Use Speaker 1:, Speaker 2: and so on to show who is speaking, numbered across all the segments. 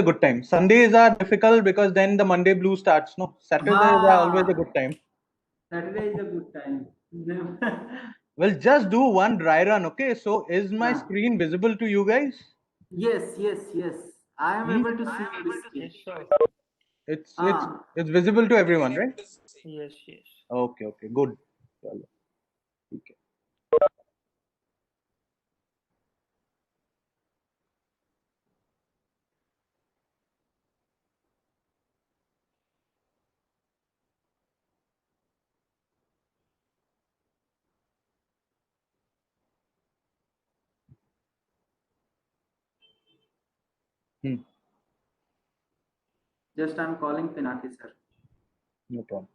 Speaker 1: a good time. Sundays are difficult because then the Monday blue starts. No, Saturdays are always a good time.
Speaker 2: Saturday is a good time.
Speaker 1: Well, just do one dry run, okay? So, is my screen visible to you guys?
Speaker 2: Yes. I am able to see this screen.
Speaker 3: Yes, sir.
Speaker 1: It's visible to everyone, right?
Speaker 3: Yes.
Speaker 1: Okay, good. चलो, ठीक है.
Speaker 2: Just I'm calling Pinaki sir.
Speaker 1: No problem.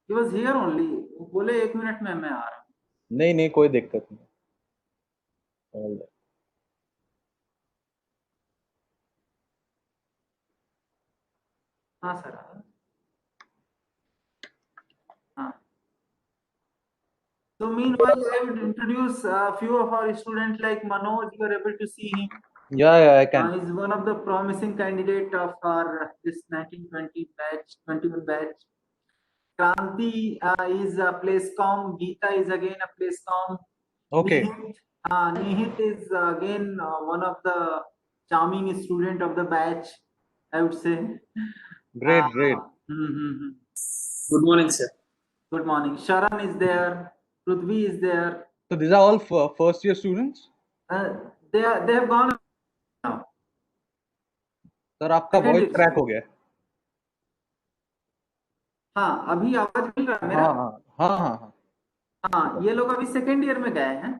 Speaker 2: He was here only. वो बोले 1 minute में मैं आ रहा हूँ.
Speaker 1: नहीं कोई दिक्कत नहीं. All right.
Speaker 2: हाँ सर. हाँ. So meanwhile, I would introduce a few of our students like Manoj. You are able to see him.
Speaker 1: Yeah, I can.
Speaker 2: He's one of the promising candidate of our this 1920 batch, 21 batch. Kranti is a place com. Geeta is again a place com.
Speaker 1: Okay.
Speaker 2: Nihit is again one of the charming student of the batch, I would say.
Speaker 1: Great.
Speaker 4: Good morning, sir.
Speaker 2: Good morning. Sharan is there. Prithvi is there.
Speaker 1: So these are all first year students?
Speaker 2: They have gone now.
Speaker 1: Sir आपका voice crack हो गया.
Speaker 2: हाँ, अभी आवाज मिल रहा है मेरा?
Speaker 1: हाँ.
Speaker 2: ये लोग अभी सेकेंड ईयर में गए हैं.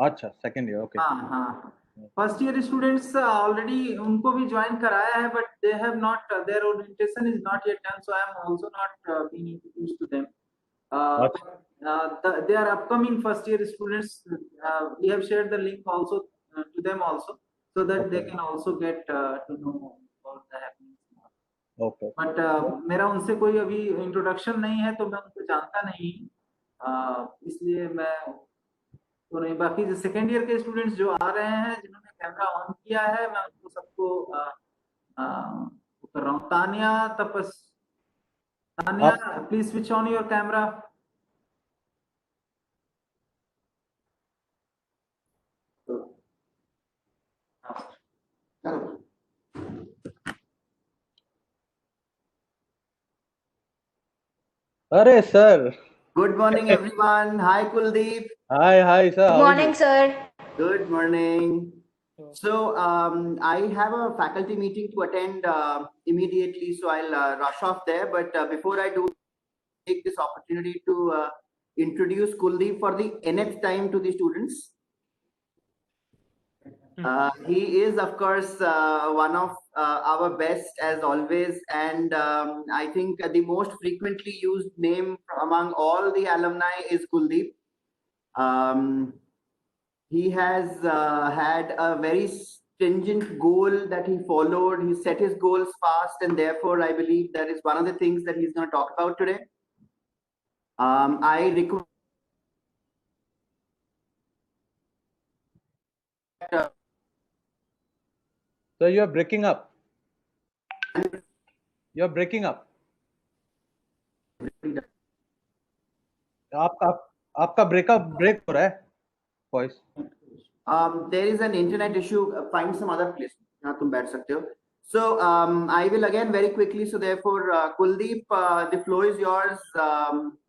Speaker 1: अच्छा, सेकेंड ईयर. ओके.
Speaker 2: हाँ. फर्स्ट ईयर स्टूडेंट्स ऑलरेडी उनको भी ज्वाइन कराया है, but they have not, their orientation is not yet done, so I am also not being introduced to them. They are upcoming first year students. We have shared the link also to them also, so that they can also get to know about the happenings.
Speaker 1: Okay.
Speaker 2: But मेरा उनसे कोई अभी introduction नहीं है, तो मैं उनको जानता नहीं, इसलिए मैं तो नहीं. बाकी जो सेकेंड ईयर के स्टूडेंट्स जो आ रहे हैं, जिन्होंने कैमरा ऑन किया है, मैं उनको सबको कर रहा हूँ. Tania, please switch on your camera.
Speaker 1: अरे sir.
Speaker 2: Good morning, everyone. Hi, Kuldeep.
Speaker 1: Hi, sir.
Speaker 5: Good morning, sir.
Speaker 2: Good morning. So I have a faculty meeting to attend immediately, so I'll rush off there. But before I do, take this opportunity to introduce Kuldeep for the nth time to the students. He is, of course, one of our best as always, and I think the most frequently used name among all the alumni is Kuldeep. He has had a very stringent goal that he followed. He set his goals fast, and therefore I believe that is one of the things that he's going to talk about today. I request
Speaker 1: So you're breaking up. You're breaking up. आपका break हो रहा है voice.
Speaker 2: There is an internet issue. Find some other place. यहाँ तुम बैठ सकते हो. So I will again very quickly. So therefore, Kuldeep, the floor is yours.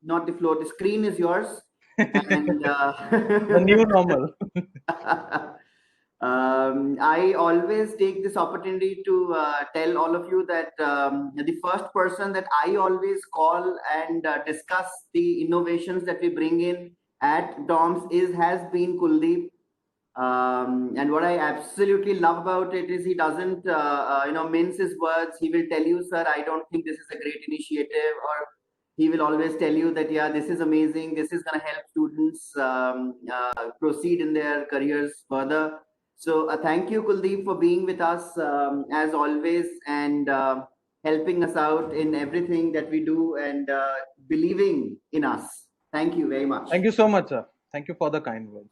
Speaker 2: Not the floor. The screen is yours. And
Speaker 1: the new normal.
Speaker 2: I always take this opportunity to tell all of you that the first person that I always call and discuss the innovations that we bring in at DOMS has been Kuldeep. And what I absolutely love about it is he doesn't mince his words. He will tell you, sir, I don't think this is a great initiative, or he will always tell you that, yeah, this is amazing. This is going to help students proceed in their careers further. So thank you, Kuldeep, for being with us as always, and helping us out in everything that we do, and believing in us. Thank you very much.
Speaker 1: Thank you so much, sir. Thank you for the kind words.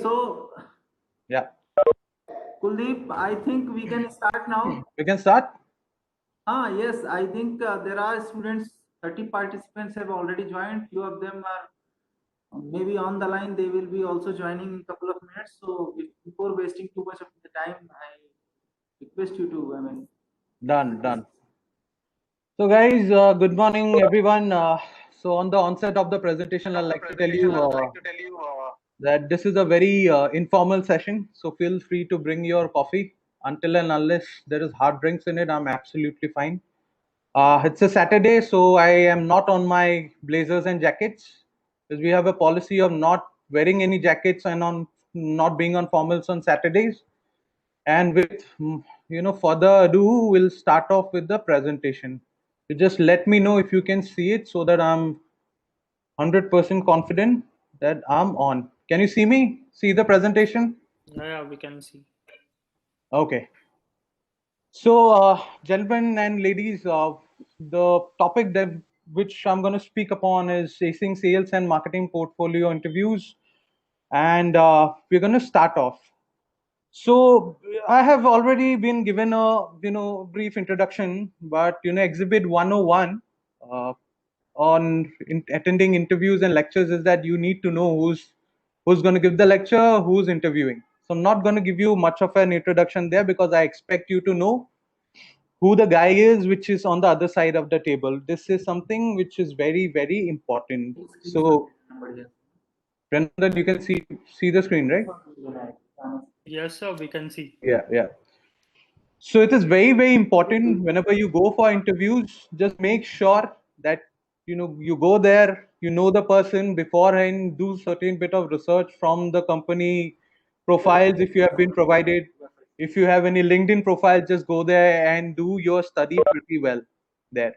Speaker 2: So,
Speaker 1: Yeah,
Speaker 2: Kuldeep, I think we can start now.
Speaker 1: we can start.
Speaker 2: Yes, I think there are students, 30 participants have already joined. Few of them are maybe on the line. They will be also joining in a couple of minutes. So, before wasting too much of the time, I request you to,
Speaker 1: Done, done. So, guys, good morning, everyone. So, on the onset of the presentation, I'd like to tell you that this is a very informal session. So, feel free to bring your coffee. Until and unless there is hard drinks in it, I'm absolutely fine. It's a Saturday, so I am not on my blazers and jackets because we have a policy of not wearing any jackets and on not being on formals on Saturdays. And with further ado, we'll start off with the presentation. You just let me know if you can see it so that I'm 100% confident that I'm on. Can you see me? See the presentation?
Speaker 3: Yeah, we can see.
Speaker 1: Okay. So, gentlemen and ladies, the topic that which I'm going to speak upon is acing sales and marketing portfolio interviews, and we're going to start off. So, I have already been given a brief introduction, but Exhibit 101 uh, on attending interviews and lectures is that you need to know who's going to give the lecture, who's interviewing. So, I'm not going to give you much of an introduction there because I expect you to know who the guy is which is on the other side of the table. This is something which is very, very important. So Brendan, you can see the screen, right?
Speaker 3: Yes, sir, we can see.
Speaker 1: Yeah. So it is very, very important whenever you go for interviews, just make sure that you go there, you know the person beforehand, do certain bit of research from the company profiles if you have been provided. If you have any LinkedIn profile, just go there and do your study pretty well there.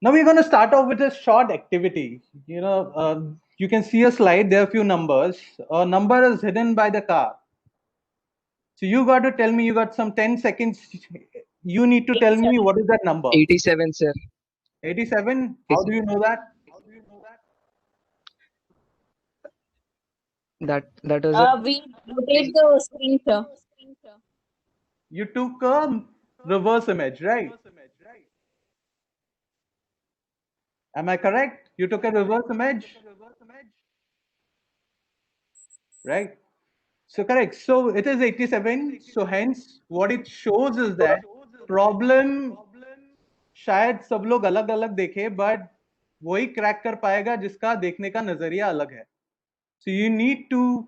Speaker 1: Now we're going to start off with a short activity. You can see a slide. There are a few numbers. A number is hidden by the car. So you got to tell me. You got some 10 seconds. You need to tell me what is that number.
Speaker 4: 87, sir.
Speaker 1: 87. How do you know that?
Speaker 4: That was
Speaker 5: We rotate the screen, sir.
Speaker 1: You took a reverse image, right? Am I correct? You took a reverse image, right? So correct. So it is 87. So hence what it shows is that problem शायद सब लोग अलग अलग देखे but वही crack कर पाएगा जिसका देखने का नजरिया अलग है. So you need to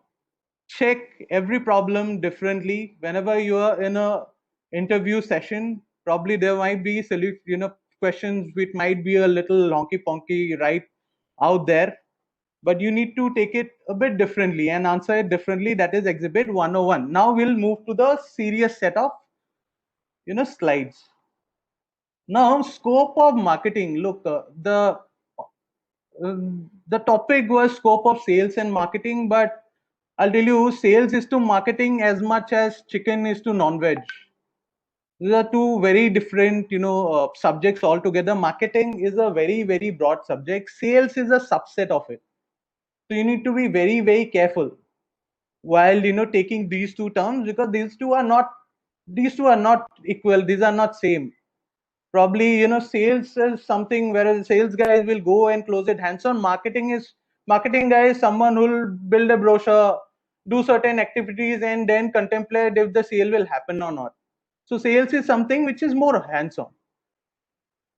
Speaker 1: check every problem differently whenever you are in a interview session. Probably there might be questions which might be a little honky ponky right out there, but you need to take it a bit differently and answer it differently. That is exhibit 101. Now we'll move to the serious set of slides. Now scope of marketing. Look, the topic was scope of sales and marketing, but I'll tell you, sales is to marketing as much as chicken is to non-veg. These are two very different, subjects altogether. Marketing is a very, very broad subject. Sales is a subset of it. So you need to be very, very careful while taking these two terms, because these two are not equal. These are not same. Probably sales is something where the sales guys will go and close it. Hands-on marketing guy is someone who will build a brochure, do certain activities, and then contemplate if the sale will happen or not. So sales is something which is more hands-on.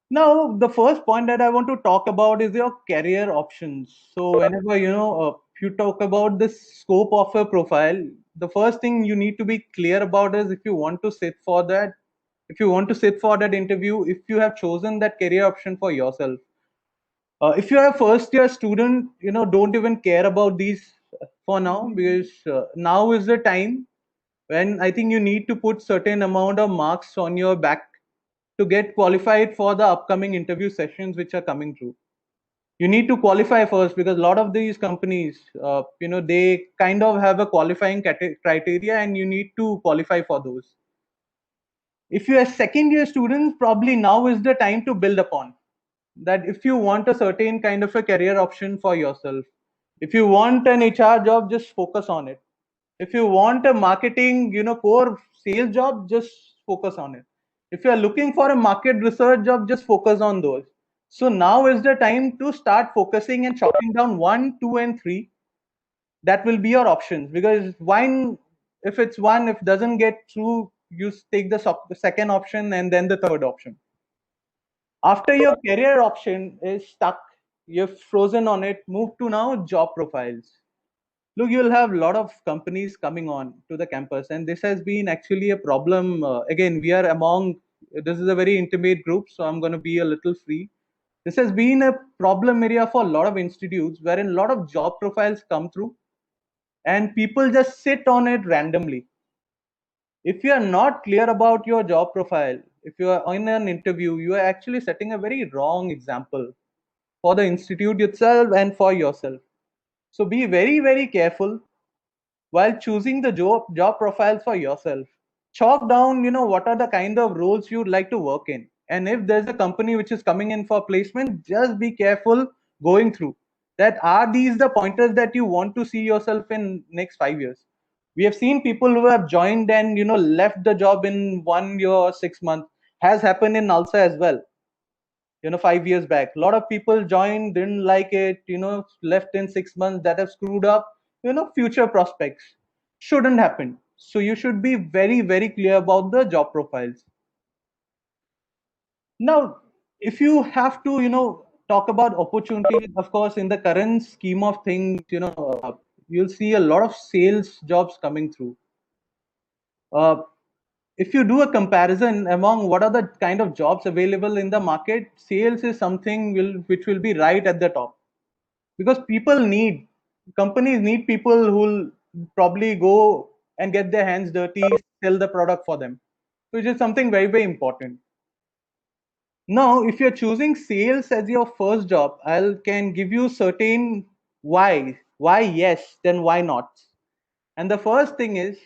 Speaker 1: Now, the first point that I want to talk about is your career options. So whenever you talk about the scope of a profile, the first thing you need to be clear about is if you want to sit for that, interview, if you have chosen that career option for yourself. If you are a first year student, don't even care about these for now, because now is the time when I think you need to put certain amount of marks on your back to get qualified for the upcoming interview sessions which are coming through. You need to qualify first, because a lot of these companies, they kind of have a qualifying criteria, and you need to qualify for those. If you are second year students, probably now is the time to build upon that. If you want a certain kind of a career option for yourself, If you want an HR job, just focus on it. If you want a marketing, core sales job, just focus on it. If you are looking for a market research job, just focus on those. So now is the time to start focusing and chopping down 1, 2, and 3. That will be your options, because one, if it's one, if doesn't get through, you take the second option and then the third option. After your career option is stuck, you've frozen on it, move to now job profiles. Look, you'll have a lot of companies coming on to the campus, and this has been actually a problem. Again, we are among, this is a very intimate group, so I'm going to be a little free. This has been a problem area for a lot of institutes, wherein a lot of job profiles come through and people just sit on it randomly. If you are not clear about your job profile, if you are in an interview, you are actually setting a very wrong example for the institute itself and for yourself. So be very, very careful while choosing the job profiles for yourself. Chalk down, what are the kind of roles you'd like to work in. And if there's a company which is coming in for placement, just be careful going through that. Are these the pointers that you want to see yourself in next 5 years? We have seen people who have joined and left the job in 1 year or 6 months. Has happened in Nalsa as well. 5 years back, a lot of people joined, didn't like it, left in 6 months. That have screwed up future prospects. Shouldn't happen. So you should be very, very clear about the job profiles. Now, if you have to talk about opportunities, of course, in the current scheme of things, you'll see a lot of sales jobs coming through. If you do a comparison among what are the kind of jobs available in the market, sales is something which will be right at the top, because companies need people who will probably go and get their hands dirty, sell the product for them, which is something very, very important. Now, if you're choosing sales as your first job, I can give you certain why yes, then why not. And the first thing is,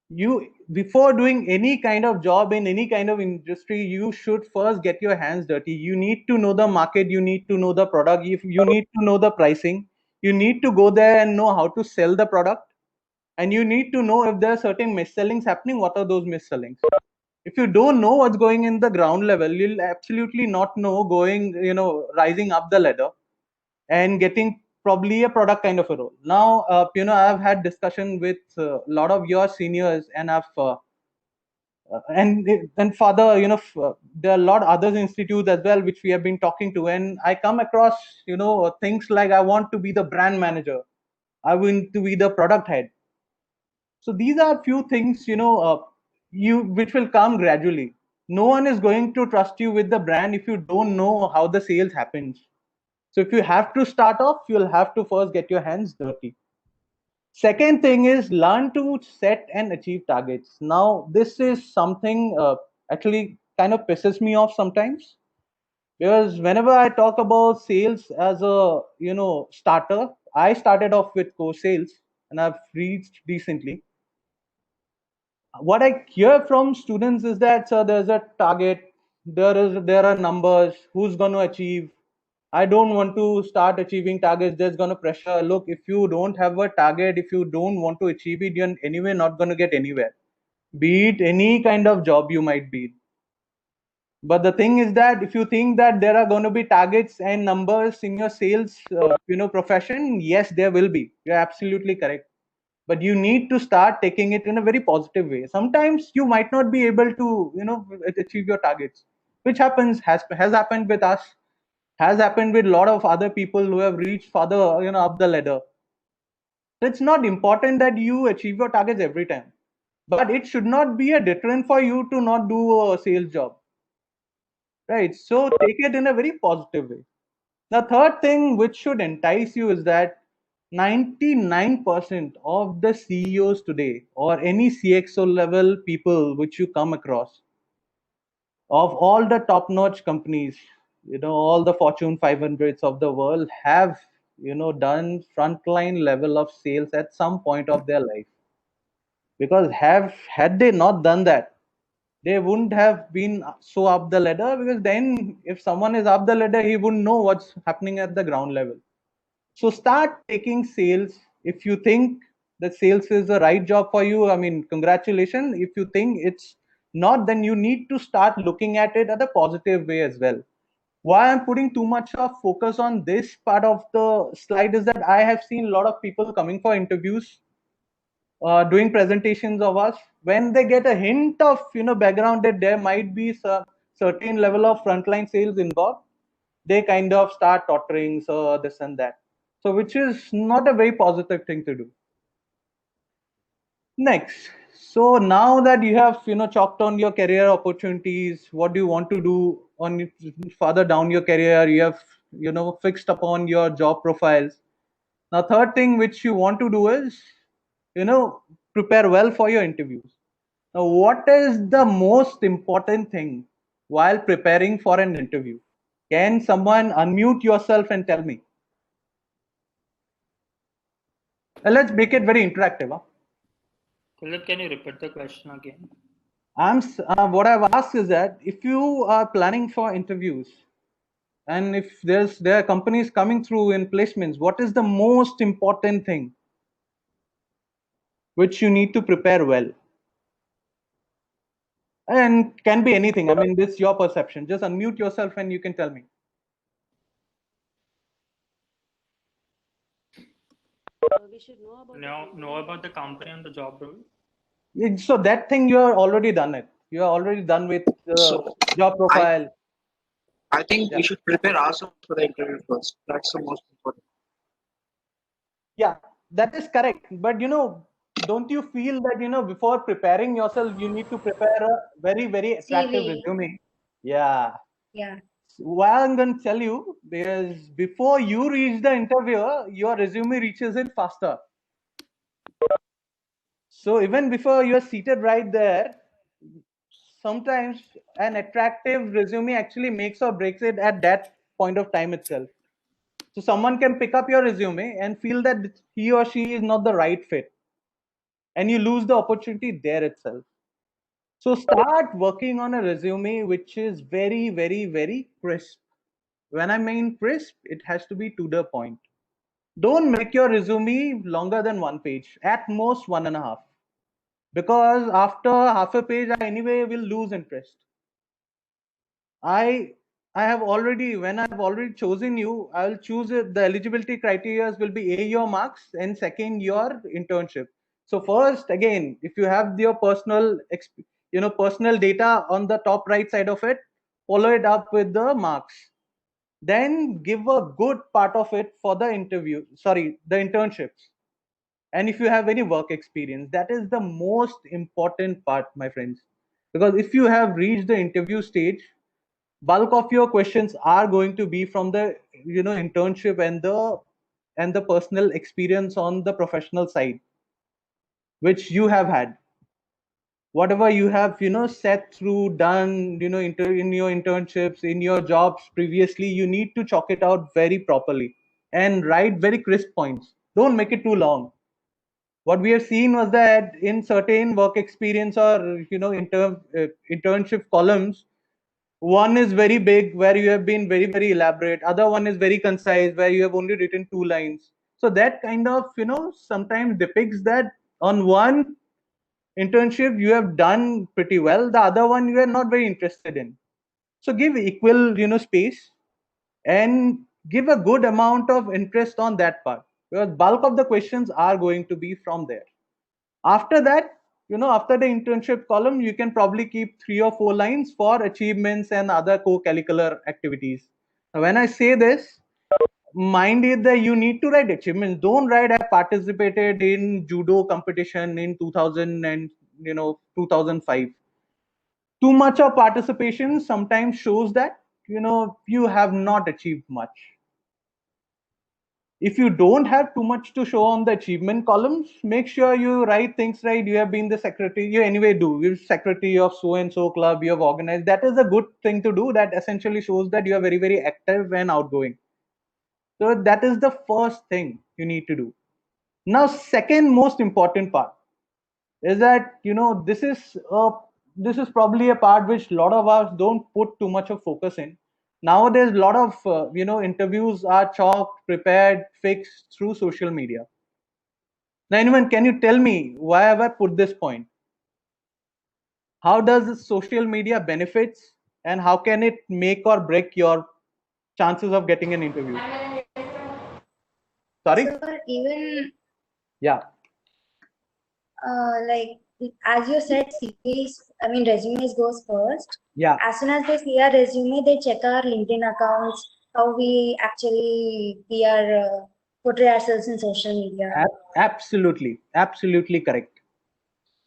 Speaker 1: you, before doing any kind of job in any kind of industry, you should first get your hands dirty. You need to know the market, you need to know the product, you need to know the pricing, you need to go there and know how to sell the product, and you need to know if there are certain mis-sellings happening, what are those mis-sellings. If you don't know what's going in the ground level, you'll absolutely not know going, rising up the ladder and getting probably a product kind of a role. Now, I've had discussion with a lot of your seniors, and and further, there are a lot of other institutes as well which we have been talking to, and I come across, things like, I want to be the brand manager, I want to be the product head. So these are few things, which will come gradually. No one is going to trust you with the brand if you don't know how the sales happens. So if you have to start off, you'll have to first get your hands dirty. Second thing is, learn to set and achieve targets. Now, this is something actually kind of pisses me off sometimes, because whenever I talk about sales as a starter, I started off with core sales and I've reached decently. What I hear from students is that, sir, there's a target, there are numbers, who's going to achieve. I don't want to start achieving targets. There's going to pressure. Look, if you don't have a target, if you don't want to achieve it, you're anyway not going to get anywhere. Be it any kind of job you might be. But the thing is that if you think that there are going to be targets and numbers in your sales, profession, yes, there will be. You're absolutely correct. But you need to start taking it in a very positive way. Sometimes you might not be able to, achieve your targets, which has happened with us, has happened with a lot of other people who have reached further, up the ladder. So it's not important that you achieve your targets every time, but it should not be a deterrent for you to not do a sales job, right? So take it in a very positive way. The third thing which should entice you is that 99% of the CEOs today, or any CXO level people which you come across, of all the top-notch companies, all the Fortune 500s of the world, have done frontline level of sales at some point of their life. Because had they not done that, they wouldn't have been so up the ladder, because then if someone is up the ladder, he wouldn't know what's happening at the ground level. So start taking sales. If you think that sales is the right job for you, I mean, congratulations. If you think it's not, then you need to start looking at it at a positive way as well. Why I'm putting too much of focus on this part of the slide is that I have seen a lot of people coming for interviews, doing presentations of us. When they get a hint of background that there might be some certain level of frontline sales involved, they kind of start tottering, so this and that. So which is not a very positive thing to do. Next, so now that you have chalked on your career opportunities, what do you want to do on further down your career? You have fixed upon your job profiles. Now, third thing which you want to do is prepare well for your interviews. Now, what is the most important thing while preparing for an interview? Can someone unmute yourself and tell me? Let's make it very interactive. Huh?
Speaker 3: Philip, can you repeat the question again?
Speaker 1: What I've asked is that if you are planning for interviews and if there are companies coming through in placements, what is the most important thing which you need to prepare well? And can be anything. I mean, this is your perception. Just unmute yourself and you can tell me.
Speaker 4: We should
Speaker 3: know about the company and the job role.
Speaker 1: So that thing you are already done it. You are already done with the job profile.
Speaker 6: I think we should prepare ourselves for the interview first. That's the most important.
Speaker 1: Yeah, that is correct. But don't you feel that before preparing yourself, you need to prepare a very, very attractive
Speaker 4: CV.
Speaker 1: resume? Yeah.
Speaker 4: Yeah.
Speaker 1: Why I'm going to tell you, because before you reach the interviewer, your resume reaches in faster. So even before you're seated right there, sometimes an attractive resume actually makes or breaks it at that point of time itself. So someone can pick up your resume and feel that he or she is not the right fit, and you lose the opportunity there itself. So start working on a resume which is very, very, very crisp. When I mean crisp, it has to be to the point. Don't make your resume longer than 1 page, at most 1.5, because after half a page, I anyway will lose interest. I have already, when I've already chosen you, I'll choose it. The eligibility criteria will be A, your marks, and second, your internship. So first, again, if you have your personal, personal data on the top right side of it, follow it up with the marks. Then give a good part of it for the the internships. And if you have any work experience, that is the most important part, my friends. Because if you have reached the interview stage, bulk of your questions are going to be from the internship and the personal experience on the professional side which you have had. Whatever you have set through, done in your internships, in your jobs previously, you need to chalk it out very properly and write very crisp points. Don't make it too long. What we have seen was that in certain work experience or internship columns, one is very big where you have been very, very elaborate, other one is very concise where you have only written 2 lines. So that kind of sometimes depicts that on one internship you have done pretty well, the other one you are not very interested in. So give equal space and give a good amount of interest on that part, because bulk of the questions are going to be from there. After that, after the internship column, you can probably keep 3 or 4 lines for achievements and other co-curricular activities. Now, when I say this, mind it that you need to write achievements. Don't write I participated in judo competition in 2000 and 2005. Too much of participation sometimes shows that you have not achieved much. If you don't have too much to show on the achievement columns, make sure you write things right. You have been the secretary, you anyway do. You're secretary of so and so club, you have organized. That is a good thing to do. That essentially shows that you are very, very active and outgoing. So that is the first thing you need to do. Now, second most important part is that this is probably a part which a lot of us don't put too much of focus in. nowadays a lot of interviews are chalked, prepared, fixed through social media. Now, anyone, can you tell me why have I put this point? How does this social media benefits, and how can it make or break your chances of getting an interview? Sorry?
Speaker 7: Sir, even
Speaker 1: Yeah.
Speaker 7: like as you said, resumes goes first.
Speaker 1: Yeah.
Speaker 7: As soon as they see our resume, they check our LinkedIn accounts, how we actually portray ourselves in social media.
Speaker 1: Absolutely correct.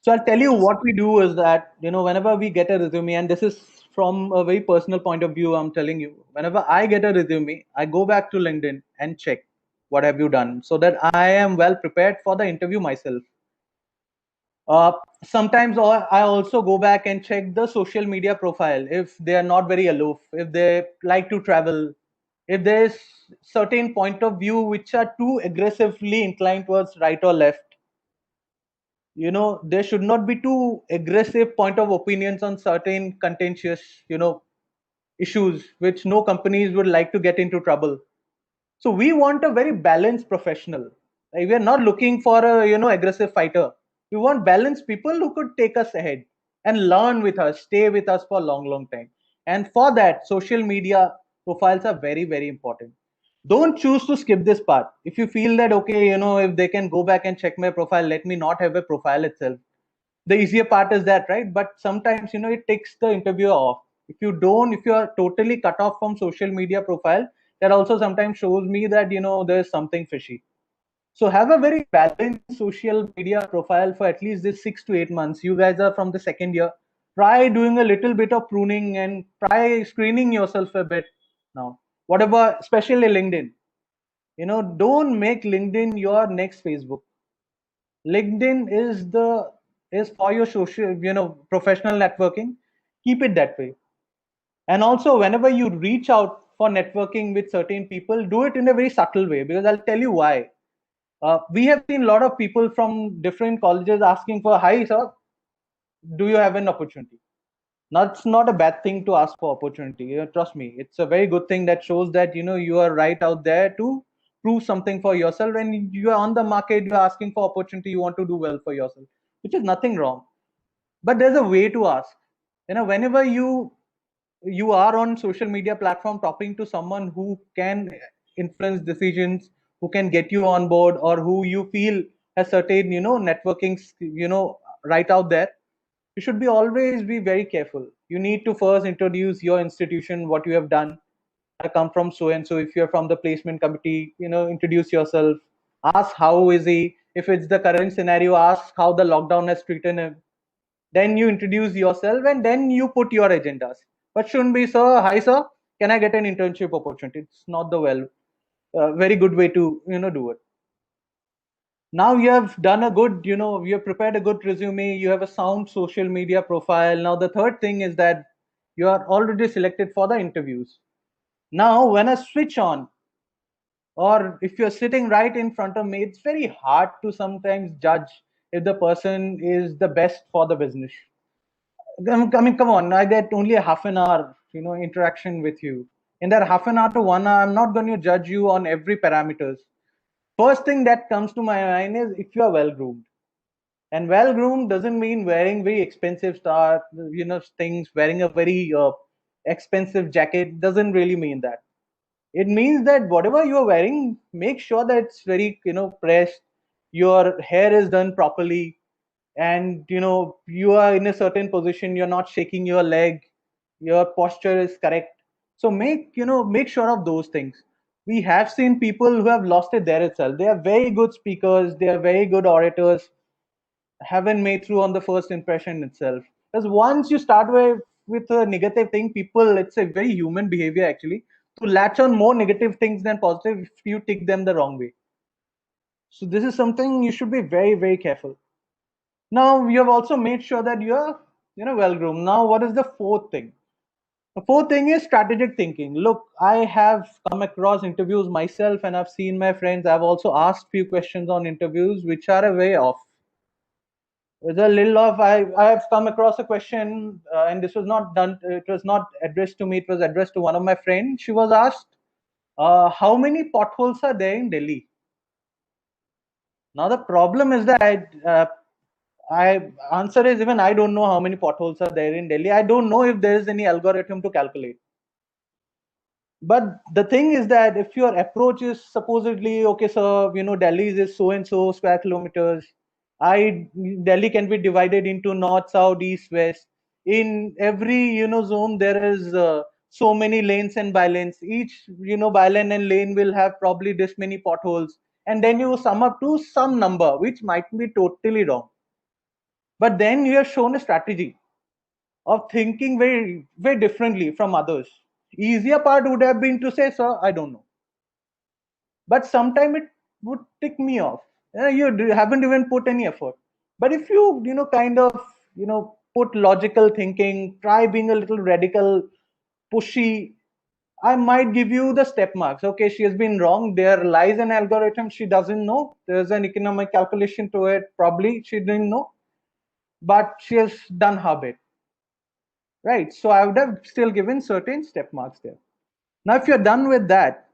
Speaker 1: So I'll tell you what we do is that, whenever we get a resume, and this is from a very personal point of view, I'm telling you, whenever I get a resume, I go back to LinkedIn and check what have you done, so that I am well prepared for the interview myself. Sometimes I also go back and check the social media profile if they are not very aloof, if they like to travel, if there's certain point of view which are too aggressively inclined towards right or left. There should not be too aggressive point of opinions on certain contentious issues which no companies would like to get into trouble. So we want a very balanced professional. Like, we are not looking for a aggressive fighter. We want balanced people who could take us ahead and learn with us, stay with us for a long time. And for that, social media profiles are very, very important. Don't choose to skip this part. If you feel that, okay, if they can go back and check my profile, let me not have a profile itself. The easier part is that, right? But sometimes, it takes the interviewer off. If you are totally cut off from social media profile, that also sometimes shows me that, there's something fishy. So have a very balanced social media profile for at least this 6 to 8 months. You guys are from the second year. Try doing a little bit of pruning and try screening yourself a bit now. Whatever, especially LinkedIn. Don't make LinkedIn your next Facebook. LinkedIn is for your social, professional networking. Keep it that way. And also, whenever you reach out for networking with certain people, do it in a very subtle way, because I'll tell you why. We have seen a lot of people from different colleges asking for, hi, sir, do you have an opportunity? That's not a bad thing to ask for opportunity. Trust me, it's a very good thing that shows that, you are right out there to prove something for yourself, and you are on the market, you're asking for opportunity, you want to do well for yourself, which is nothing wrong. But there's a way to ask. Whenever you are on social media platform talking to someone who can influence decisions, who can get you on board, or who you feel has certain networking right out there, you should be always be very careful. You need to first introduce your institution, what you have done. I come from so and so. If you're from the placement committee, introduce yourself. Ask how is he. If it's the current scenario, ask how the lockdown has treated him. Then you introduce yourself, and then you put your agendas. But shouldn't be, sir, hi sir, can I get an internship opportunity? It's not the very good way to do it. Now you have done a good, you have prepared a good resume, you have a sound social media profile. Now the third thing is that you are already selected for the interviews. Now when I switch on, or if you're sitting right in front of me, it's very hard to sometimes judge if the person is the best for the business. I mean, come on, I get only a half an hour, interaction with you. In that half an hour to 1 hour, I'm not going to judge you on every parameters. First thing that comes to my mind is if you are well groomed. And well groomed doesn't mean wearing very expensive stuff, things, wearing a very expensive jacket doesn't really mean that. It means that whatever you are wearing, make sure that it's very, pressed, your hair is done properly, and you are in a certain position, you're not shaking your leg, your posture is correct. So make sure of those things. We have seen people who have lost it there itself. They are very good speakers, they are very good orators, haven't made through on the first impression itself. Because once you start with a negative thing, people, it's a very human behavior actually to latch on more negative things than positive if you take them the wrong way. So this is something you should be very, very careful. Now you have also made sure that you're well groomed. Now what is the fourth thing? The fourth thing is strategic thinking. Look, I have come across interviews myself, and I've seen my friends. I've also asked few questions on interviews which are a way off. With a little of, I have come across a question, and this was not done. It was not addressed to me. It was addressed to one of my friends. She was asked, "How many potholes are there in Delhi?" Now the problem is that I answer is even I don't know how many potholes are there in Delhi. I don't know if there is any algorithm to calculate. But the thing is that if your approach is supposedly okay, so Delhi is so and so square kilometers. Delhi can be divided into north, south, east, west. In every zone there is so many lanes and bylanes. Each bylane and lane will have probably this many potholes, and then you sum up to some number which might be totally wrong. But then you have shown a strategy of thinking very, very differently from others. Easier part would have been to say, sir, I don't know. But sometime it would tick me off. Haven't even put any effort. But if you, kind of, put logical thinking, try being a little radical, pushy, I might give you the step marks. Okay, she has been wrong. There lies an algorithm she doesn't know. There's an economic calculation to it. Probably she didn't know, but she has done her bit. Right. So I would have still given certain step marks there. Now, if you're done with that,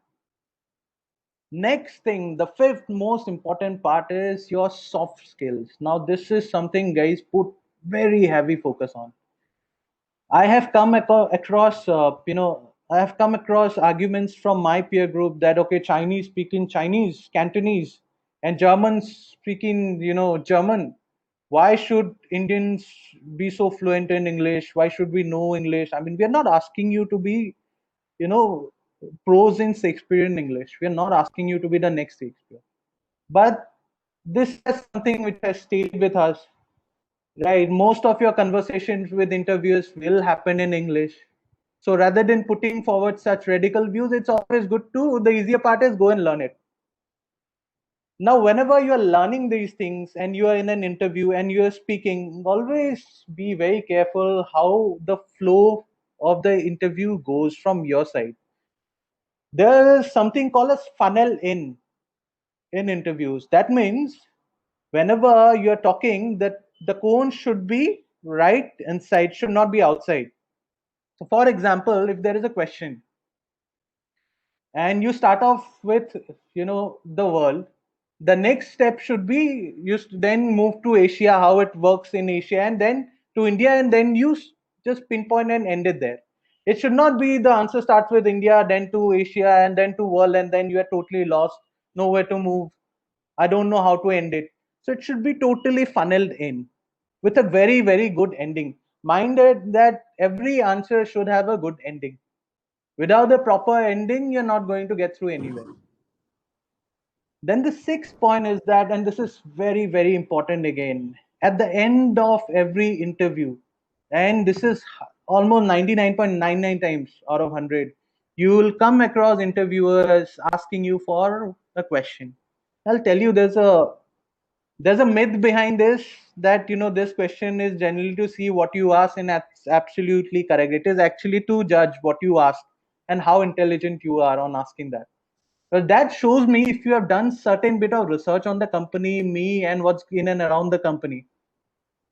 Speaker 1: next thing, the fifth most important part is your soft skills. Now, this is something guys put very heavy focus on. I have come across, I have come across arguments from my peer group that, okay, Chinese speaking Chinese, Cantonese, and Germans speaking, German. Why should Indians be so fluent in English? Why should we know English? I mean, we are not asking you to be, pros in Shakespearean English. We are not asking you to be the next Shakespeare. But this is something which has stayed with us. Right, most of your conversations with interviewers will happen in English. So rather than putting forward such radical views, it's always good to, the easier part is go and learn it. Now, whenever you're learning these things and you are in an interview and you're speaking, always be very careful how the flow of the interview goes from your side. There is something called as funnel in interviews. That means whenever you're talking, that the cone should be right inside, should not be outside. So for example, if there is a question and you start off with the world, the next step should be you then move to Asia, how it works in Asia, and then to India, and then you just pinpoint and end it there. It should not be the answer starts with India, then to Asia, and then to world, and then you are totally lost, nowhere to move. I don't know how to end it. So it should be totally funneled in with a very, very good ending. Minded that every answer should have a good ending. Without the proper ending, you're not going to get through anywhere. Then the sixth point is that, and this is very, very important again, at the end of every interview, and this is almost 99.99 times out of 100, you will come across interviewers asking you for a question. I'll tell you, there's a myth behind this, that this question is generally to see what you ask, and that's absolutely correct. It is actually to judge what you ask and how intelligent you are on asking that. Well, that shows me if you have done certain bit of research on the company, me, and what's in and around the company.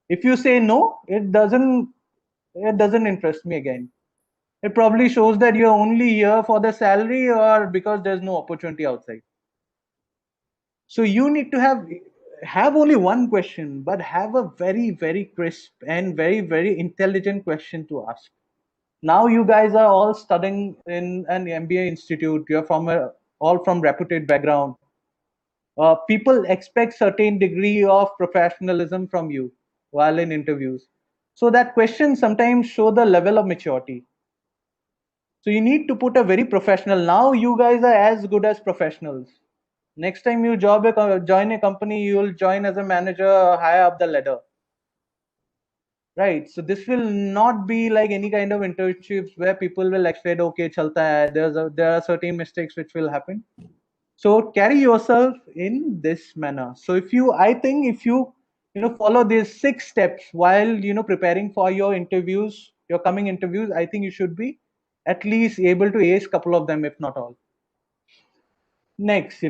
Speaker 1: If you say no, it doesn't interest me again. It probably shows that you're only here for the salary or because there's no opportunity outside. So you need to have only one question, but have a very, very crisp and very, very intelligent question to ask. Now you guys are all studying in an MBA institute. You're all from reputed background. People expect certain degree of professionalism from you while in interviews. So that question sometimes show the level of maturity. So you need to put a very professional. Now you guys are as good as professionals. Next time you join a company, you will join as a manager higher up the ladder. Right. So this will not be like any kind of internships where people will expect, okay, chalta hai. There are certain mistakes which will happen. So carry yourself in this manner. So I think if you follow these 6 steps while preparing for your interviews, your coming interviews, I think you should be at least able to ace couple of them, if not all. Next,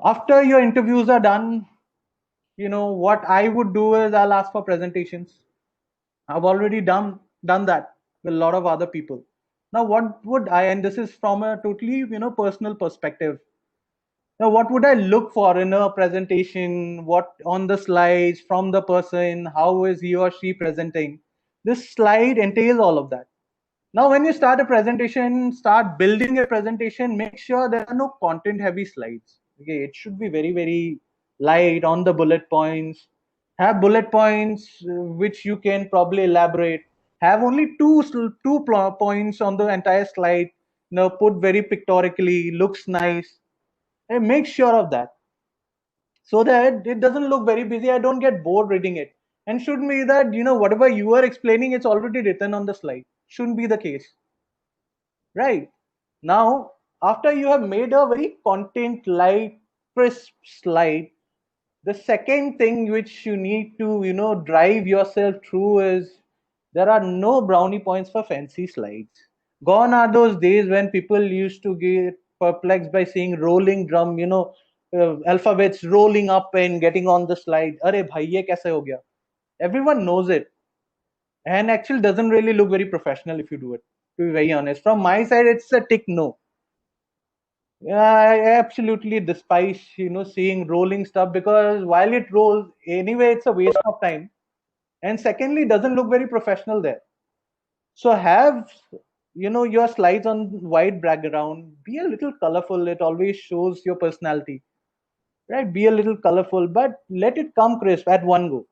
Speaker 1: after your interviews are done, what I would do is I'll ask for presentations. I've already done that with a lot of other people. Now, what would I, and this is from a totally, personal perspective. Now, what would I look for in a presentation? What on the slides from the person? How is he or she presenting? This slide entails all of that. Now, when you start a presentation, start building a presentation, make sure there are no content heavy slides. Okay, it should be very, very light on the bullet points. Have bullet points which you can probably elaborate. Have only two points on the entire slide. Put very pictorically, looks nice. And make sure of that so that it doesn't look very busy. I don't get bored reading it. And shouldn't be that, whatever you are explaining, it's already written on the slide. Shouldn't be the case. Right. Now, after you have made a very content light, crisp slide, the second thing which you need to, drive yourself through is there are no brownie points for fancy slides. Gone are those days when people used to get perplexed by seeing rolling drum, alphabets rolling up and getting on the slide. Arey bhai, ye kaise ho gaya? Everyone knows it. And actually doesn't really look very professional if you do it, to be very honest. From my side, it's a tick no. Yeah, I absolutely despise, seeing rolling stuff, because while it rolls, anyway, it's a waste of time. And secondly, doesn't look very professional there. So have, your slides on white background, be a little colorful. It always shows your personality, right? Be a little colorful, but let it come crisp at one go.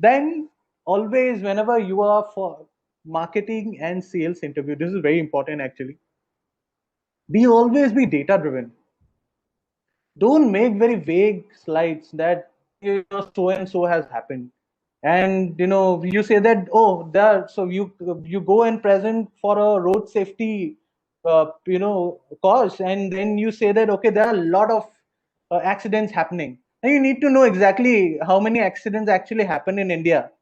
Speaker 1: Then always, whenever you are for marketing and sales interview, this is very important actually. Always be data driven. Don't make very vague slides that so and so has happened, and you say that, oh, there, so you go and present for a road safety cause, and then you say that, okay, there are a lot of accidents happening. Now you need to know exactly how many accidents actually happen in India,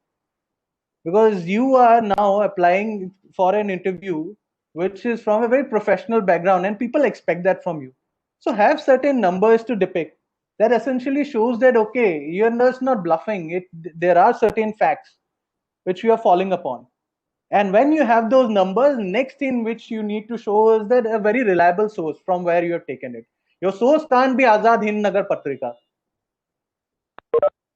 Speaker 1: because you are now applying for an interview which is from a very professional background, and people expect that from you. So have certain numbers to depict that essentially shows that, okay, you're just not bluffing it. There are certain facts which you are falling upon, and when you have those numbers, next in which you need to show is that a very reliable source from where you have taken it. Your source can't be Azad Hind Nagar Patrika.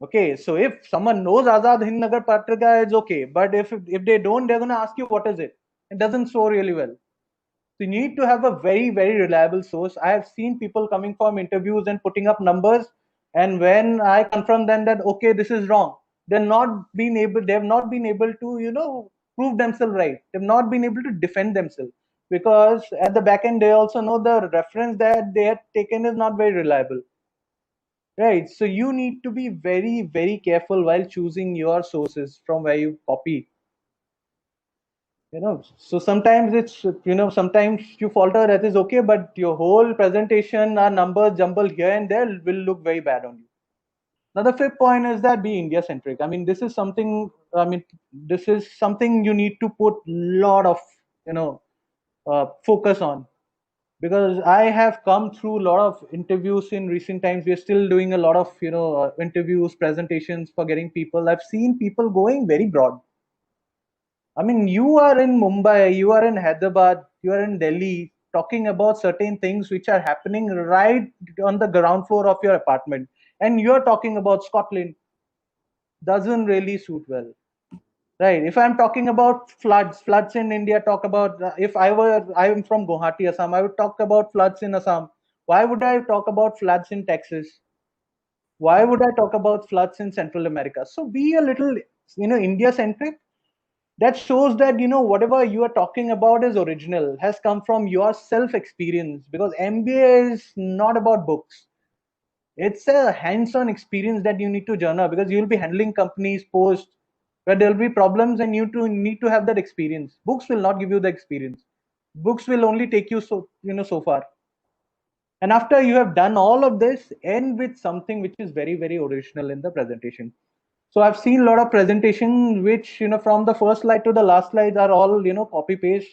Speaker 1: Okay, so if someone knows Azad Hind Nagar Patrika, it's okay. But if they don't, they're gonna ask you what is it. It doesn't show really well. So you need to have a very, very reliable source. I have seen people coming from interviews and putting up numbers, and when I confront them that, okay, this is wrong, they have not been able to, prove themselves right. They've not been able to defend themselves, because at the back end they also know the reference that they have taken is not very reliable. Right. So you need to be very, very careful while choosing your sources from where you copy. So sometimes sometimes you falter, that is okay, but your whole presentation are numbers jumbled here and there will look very bad on you. Now the fifth point is that be India centric. This is something you need to put lot of focus on, because I have come through a lot of interviews in recent times. We are still doing a lot of interviews, presentations for getting people. I've seen people going very broad. You are in Mumbai, you are in Hyderabad, you are in Delhi, talking about certain things which are happening right on the ground floor of your apartment, and you're talking about Scotland. Doesn't really suit well. Right. If I'm talking about floods in India, talk about, I'm from Guwahati, Assam, I would talk about floods in Assam. Why would I talk about floods in Texas? Why would I talk about floods in Central America? So be a little, India centric. That shows that, whatever you are talking about is original, has come from your self experience, because MBA is not about books. It's a hands-on experience that you need to journal, because you'll be handling companies post where there'll be problems, and you need to have that experience. Books will not give you the experience. Books will only take you so far. And after you have done all of this, end with something which is very, very original in the presentation. So I've seen a lot of presentations which, from the first slide to the last slide are all, copy paste.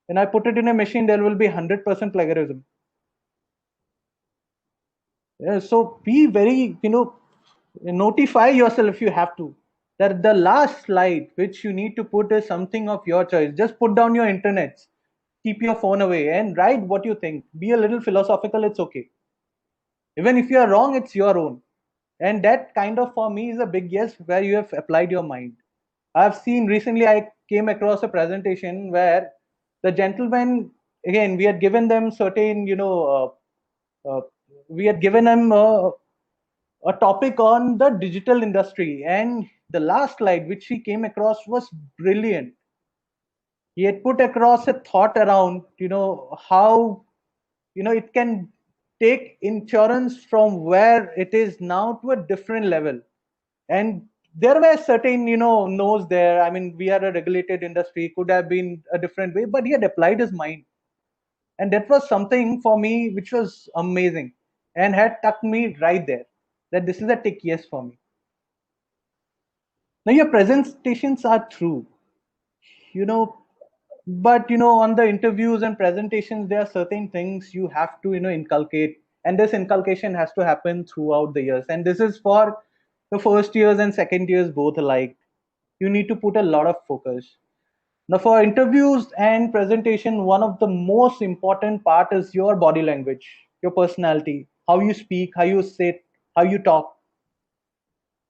Speaker 1: And I put it in a machine, there will be 100% plagiarism. Yeah, so be very, notify yourself if you have to that the last slide which you need to put is something of your choice. Just put down your internets, keep your phone away, and write what you think. Be a little philosophical, it's okay. Even if you are wrong, it's your own. And that kind of for me is a big yes, where you have applied your mind. I've seen recently, I came across a presentation where the gentleman, again, we had given them certain, we had given them a topic on the digital industry, and the last slide which he came across was brilliant. He had put across a thought around, how, it can take insurance from where it is now to a different level. And there were certain, no's there. I mean, we are a regulated industry, could have been a different way, but he had applied his mind. And that was something for me which was amazing and had tucked me right there, that this is a tick yes for me. Now your presentations are true, you know, but on the interviews and presentations, there are certain things you have to inculcate, and this inculcation has to happen throughout the years. And this is for the first years and second years both alike. You need to put a lot of focus. Now, for interviews and presentation, one of the most important part is your body language, your personality, how you speak, how you sit, how you talk.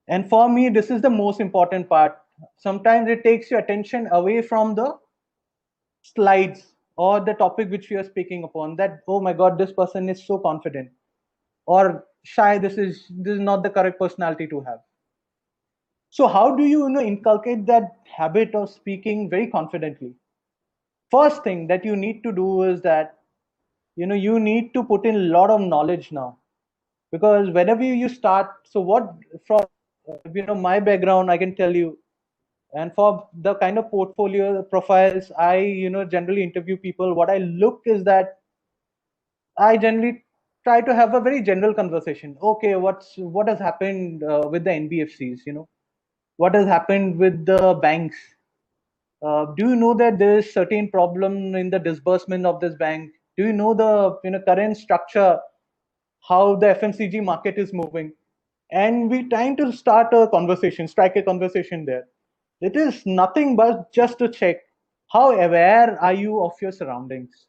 Speaker 1: And for me, this is the most important part. Sometimes it takes your attention away from the slides or the topic which we are speaking upon, that oh my god, this person is so confident, or shy, this is not the correct personality to have. So how do you, inculcate that habit of speaking very confidently? First thing that you need to do is that you need to put in a lot of knowledge now, because whenever you start, so what, from my background, I can tell you, and for the kind of portfolio profiles I generally interview people, what I look is that I generally try to have a very general conversation. Okay, what has happened with the NBFCs, what has happened with the banks. Do you know that there is certain problem in the disbursement of this bank? Do you know the current structure, how the FMCG market is moving? And we trying to start a conversation, strike a conversation there. It is nothing but just to check how aware are you of your surroundings.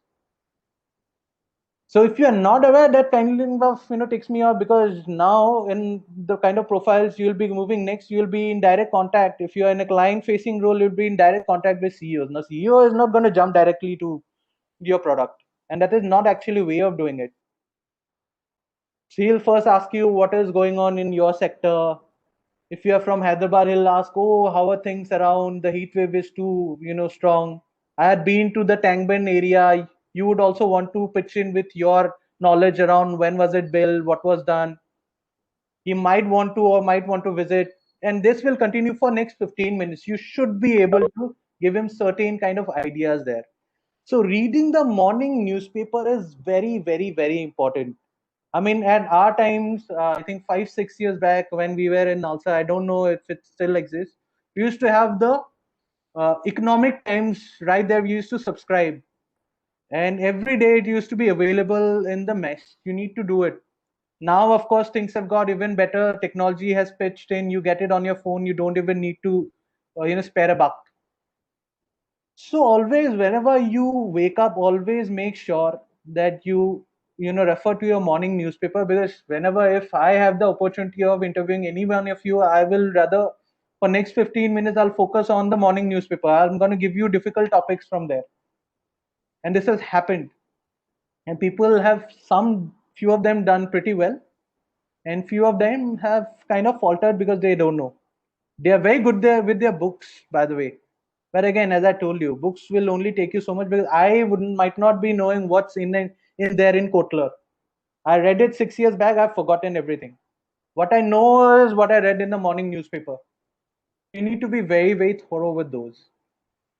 Speaker 1: So if you are not aware, that kind of takes me off, because now in the kind of profiles you'll be moving next, you'll be in direct contact. If you are in a client facing role, you'll be in direct contact with CEOs. Now CEO is not going to jump directly to your product, and that is not actually a way of doing it. So he'll first ask you what is going on in your sector. If you are from Hyderabad, he'll ask, oh, how are things around? The heat wave is too strong. I had been to the Tangbin area. You would also want to pitch in with your knowledge around when was it built, what was done. He might want to or might want to visit, and this will continue for next 15 minutes. You should be able to give him certain kind of ideas there. So reading the morning newspaper is very, very, very important. I mean, at our times, I think 5-6 years back when we were in Nalsa, I don't know if it still exists. We used to have the Economic Times right there. We used to subscribe, and every day it used to be available in the mess. You need to do it. Now, of course, things have got even better. Technology has pitched in. You get it on your phone. You don't even need to, spare a buck. So always, whenever you wake up, always make sure that you refer to your morning newspaper, because whenever, if I have the opportunity of interviewing any one of you, I will rather, for next 15 minutes, I'll focus on the morning newspaper. I'm going to give you difficult topics from there. And this has happened. And people have, few of them done pretty well, and few of them have kind of faltered because they don't know. They are very good there with their books, by the way. But again, as I told you, books will only take you so much, because I might not be knowing what's in there in Kotler. I read it 6 years back. I've forgotten everything. What I know is what I read in the morning newspaper. You need to be very, very thorough with those.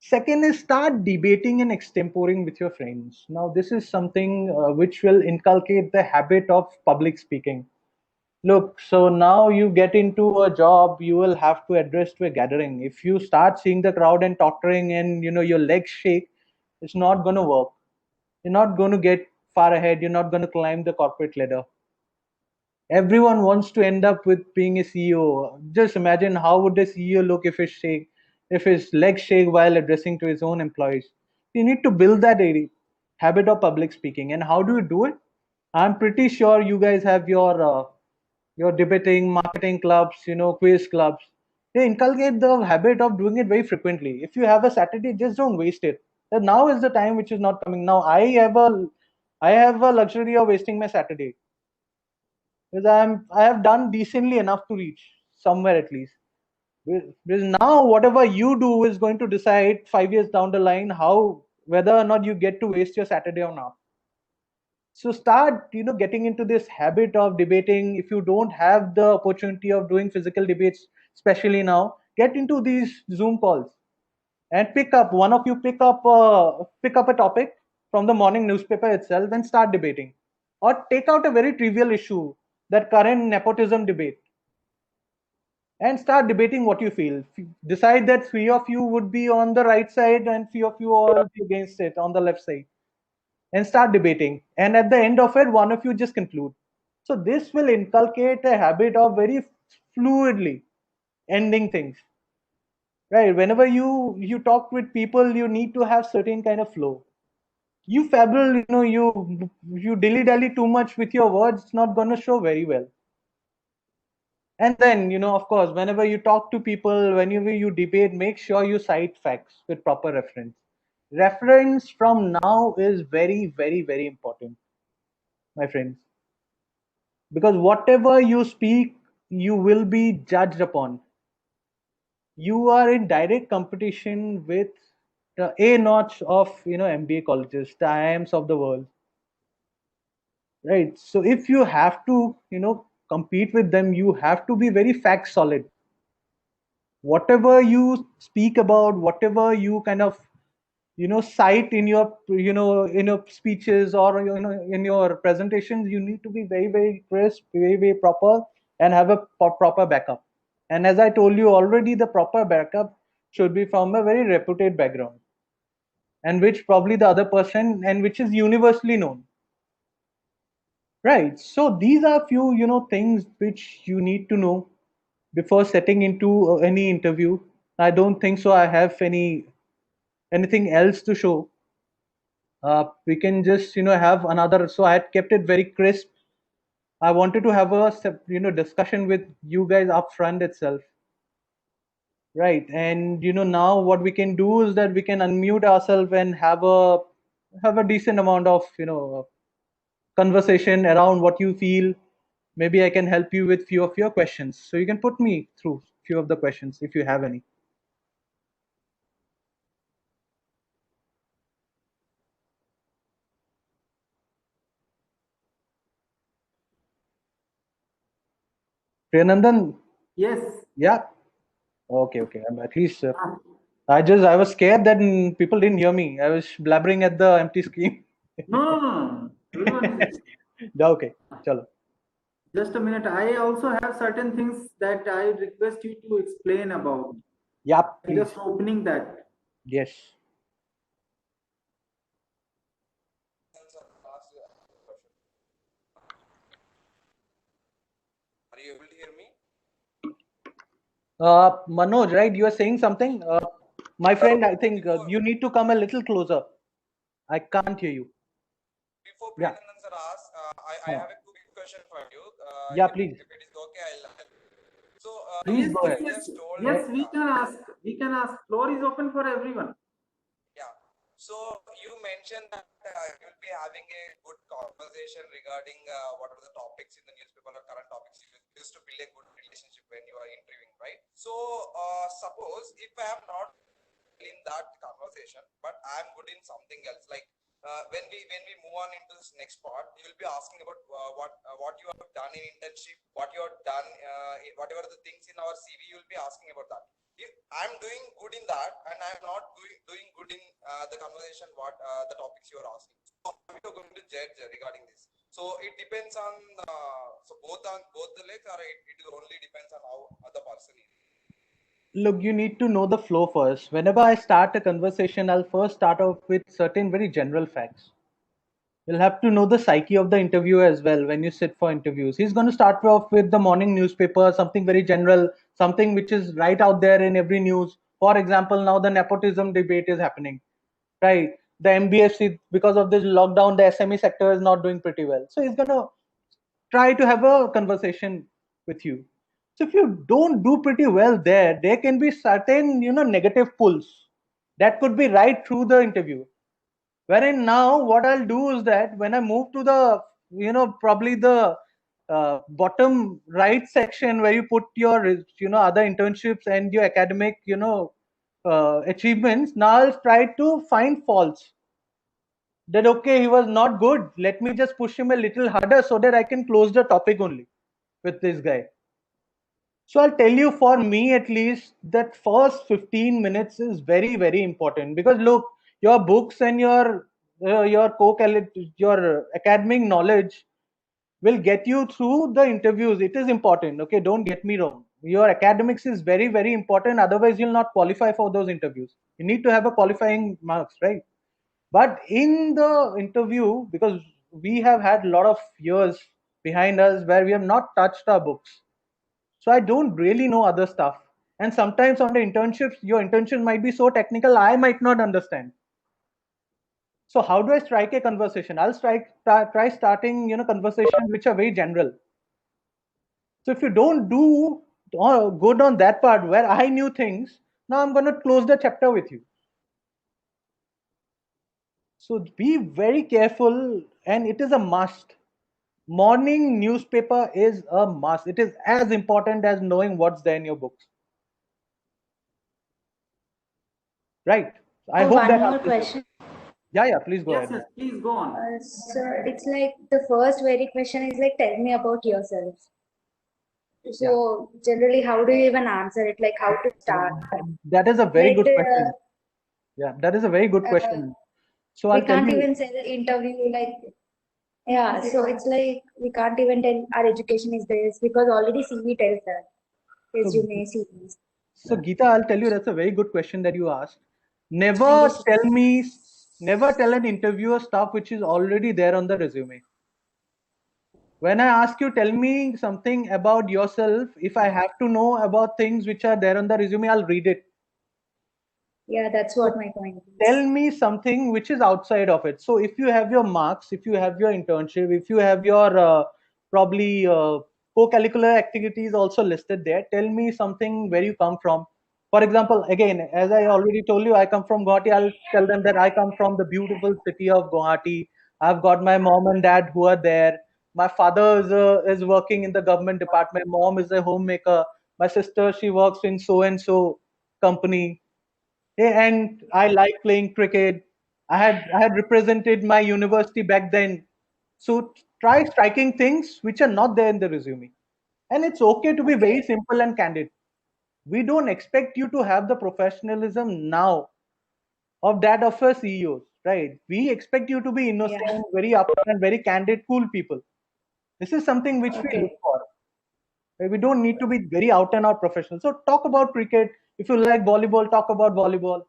Speaker 1: Second is start debating and extemporing with your friends. Now, this is something which will inculcate the habit of public speaking. Look, so now you get into a job, you will have to address to a gathering. If you start seeing the crowd and tottering and your legs shake, it's not going to work. You're not going to get far ahead. You're not going to climb the corporate ladder. Everyone wants to end up with being a CEO. Just imagine how would a CEO look if his legs shake while addressing to his own employees. You need to build that habit of public speaking. And how do you do it? I'm pretty sure you guys have your debating, marketing clubs, quiz clubs. They inculcate the habit of doing it very frequently. If you have a Saturday, just don't waste it. That now is the time which is not coming. Now I have a luxury of wasting my Saturday because I have done decently enough to reach somewhere at least. Because now whatever you do is going to decide 5 years down the line how whether or not you get to waste your Saturday or not. So start getting into this habit of debating. If you don't have the opportunity of doing physical debates, especially now, get into these Zoom calls and pick up a topic from the morning newspaper itself and start debating, or take out a very trivial issue, that current nepotism debate, and start debating what you feel. Decide that 3 of you would be on the right side and 3 of you all be against it on the left side, and start debating. And at the end of it, one of you just conclude. So this will inculcate a habit of very fluidly ending things. Right? Whenever you talk with people, you need to have certain kind of flow. You fabble, you dilly dally too much with your words, it's not going to show very well. And then, of course, whenever you talk to people, whenever you debate, make sure you cite facts with proper reference. Reference from now is very, very, very important, my friends. Because whatever you speak, you will be judged upon. You are in direct competition with the A notch of MBA colleges, the IIMs of the world. Right. So if you have to, compete with them, you have to be very fact solid. Whatever you speak about, whatever you kind of cite in your in your speeches or in your presentations, you need to be very, very crisp, very, very proper, and have a proper backup. And as I told you already, the proper backup should be from a very reputed background, and which probably the other person, and which is universally known. Right. So these are few things which you need to know before setting into any interview. I don't think so I have anything else to show. We can just have another. So I had kept it very crisp. I wanted to have a discussion with you guys up front itself, right? And now what we can do is that we can unmute ourselves and have a decent amount of conversation around what you feel. Maybe I can help you with few of your questions, so you can put me through few of the questions if you have any. Priyanandan?
Speaker 2: Yes.
Speaker 1: Yeah. Okay. At least I was scared that people didn't hear me. I was blabbering at the empty screen.
Speaker 2: No. Everyone is.
Speaker 1: Okay. Chalo.
Speaker 2: Just a minute. I also have certain things that I request you to explain about.
Speaker 1: Yeah, please.
Speaker 2: Just opening that.
Speaker 1: Yes.
Speaker 8: Are you able to hear me?
Speaker 1: Manoj, right? You are saying something. My friend, I think you need to come a little closer. I can't hear you.
Speaker 8: Before
Speaker 1: Yeah.
Speaker 8: Priyanandan sir asks, I have a quick question for you.
Speaker 1: Yeah, please.
Speaker 8: If it is okay, I'll. So
Speaker 1: Please go ahead.
Speaker 2: Yes, we can ask. We can ask. Floor is open for everyone.
Speaker 8: Yeah. So you mentioned that you will be having a good conversation regarding what are the topics in the newspaper or current topics. You used to build a good relationship when you are interviewing, right? So suppose if I am not in that conversation, but I am good in something else, like when we move on into this next part, you will be asking about what you have done in internship, what you have done, whatever the things in our CV, you will be asking about that. If I'm doing good in that and I'm not doing good in the conversation, what the topics you are asking, so how you are going to judge regarding this? So it depends on so both the legs, or it only depends on how the person is.
Speaker 1: Look, you need to know the flow first. Whenever I start a conversation, I'll first start off with certain very general facts. You'll have to know the psyche of the interviewer as well when you sit for interviews. He's going to start off with the morning newspaper, something very general, something which is right out there in every news. For example, now the nepotism debate is happening, right? The MBFC, because of this lockdown, the SME sector is not doing pretty well. So he's going to try to have a conversation with you. So if you don't do pretty well there can be certain, negative pulls that could be right through the interview. Wherein now what I'll do is that when I move to the, probably the bottom right section where you put your, other internships and your academic, achievements, now I'll try to find faults. That, okay, he was not good. Let me just push him a little harder so that I can close the topic only with this guy. So I'll tell you, for me at least, that first 15 minutes is very, very important, because look, your books and your your academic knowledge will get you through the interviews. It is important. Okay, don't get me wrong. Your academics is very, very important. Otherwise, you'll not qualify for those interviews. You need to have a qualifying marks, right? But in the interview, because we have had a lot of years behind us where we have not touched our books, so I don't really know other stuff. And sometimes on the internships, your internships might be so technical, I might not understand. So how do I strike a conversation? I'll try starting, conversations which are very general. So if you don't do good on that part where I knew things, now I'm going to close the chapter with you. So be very careful, and it is a must. Morning newspaper is a must. It is as important as knowing what's there in your books. Right. I hope
Speaker 7: one
Speaker 1: that
Speaker 7: more
Speaker 1: answers it.
Speaker 7: question.
Speaker 1: Yeah, please go
Speaker 2: Yes,
Speaker 1: ahead.
Speaker 2: please go on.
Speaker 7: So it's like the first very question is like, tell me about yourself. So generally, how do you even answer it? Like, how to start?
Speaker 1: That is a very
Speaker 7: Like
Speaker 1: good question. Yeah, that is a very good question. So
Speaker 7: we
Speaker 1: I'll tell
Speaker 7: can't
Speaker 1: you.
Speaker 7: even say the interview like, yeah. So it's like we can't even tell our education is this, because already CV tells that. Resume, CV.
Speaker 1: So Geeta, I'll tell you, that's a very good question that you asked.
Speaker 7: Thank
Speaker 1: Never
Speaker 7: you, sir.
Speaker 1: never tell an interviewer stuff which is already there on the resume. When I ask you, tell me something about yourself, if I have to know about things which are there on the resume, I'll read it.
Speaker 7: Yeah, that's what my point is.
Speaker 1: Tell me something which is outside of it. So if you have your marks, if you have your internship, if you have your probably co-curricular activities also listed there, tell me something where you come from. For example, again, as I already told you, I come from Guwahati. I'll tell them that I come from the beautiful city of Guwahati. I've got my mom and dad who are there. My father is working in the government department. Mom is a homemaker. My sister, she works in so and so company. And I like playing cricket. I had represented my university back then. So try striking things which are not there in the resume. And it's okay to be very simple and candid. We don't expect you to have the professionalism now of that of a CEOs, right? We expect you to be innocent, very upfront, and very candid, cool people. This is something which we look for. Right? We don't need to be very out and out professional. So talk about cricket. If you like volleyball, talk about volleyball.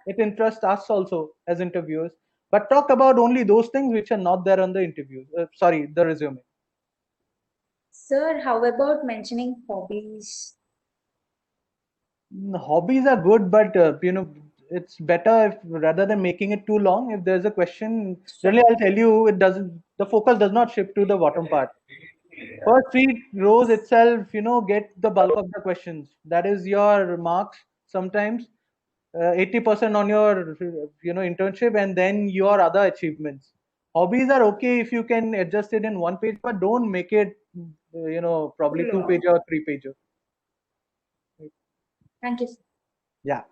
Speaker 1: It interests us also as interviewers. But talk about only those things which are not there on the interview. Sorry, the resume.
Speaker 7: Sir, how about mentioning hobbies?
Speaker 1: Hobbies are good, but it's better if, rather than making it too long, if there's a question, generally I'll tell you, it doesn't. The focus does not shift to the bottom part. First three rows itself, get the bulk of the questions. That is your marks. Sometimes 80% on your, internship, and then your other achievements. Hobbies are okay if you can adjust it in one page, but don't make it, probably 2 page or 3 pager.
Speaker 7: Thank you, sir.
Speaker 1: Yeah.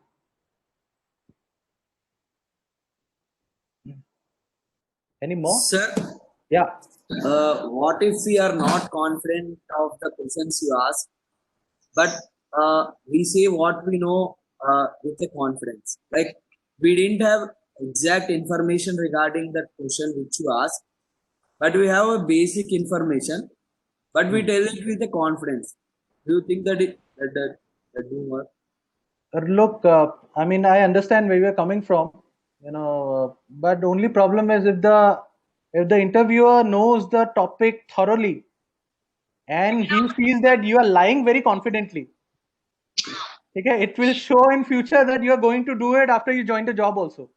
Speaker 1: Any more?
Speaker 9: Sir,
Speaker 1: Yeah.
Speaker 9: what if we are not confident of the questions you ask, but we say what we know with a confidence? Like we didn't have exact information regarding that question which you asked, but we have a basic information, but we tell it with a confidence. Do you think that that do work?
Speaker 1: Look, I mean, I understand where you're coming from, but the only problem is if the If the interviewer knows the topic thoroughly and he feels that you are lying very confidently, okay, it will show in future that you are going to do it after you join the job also.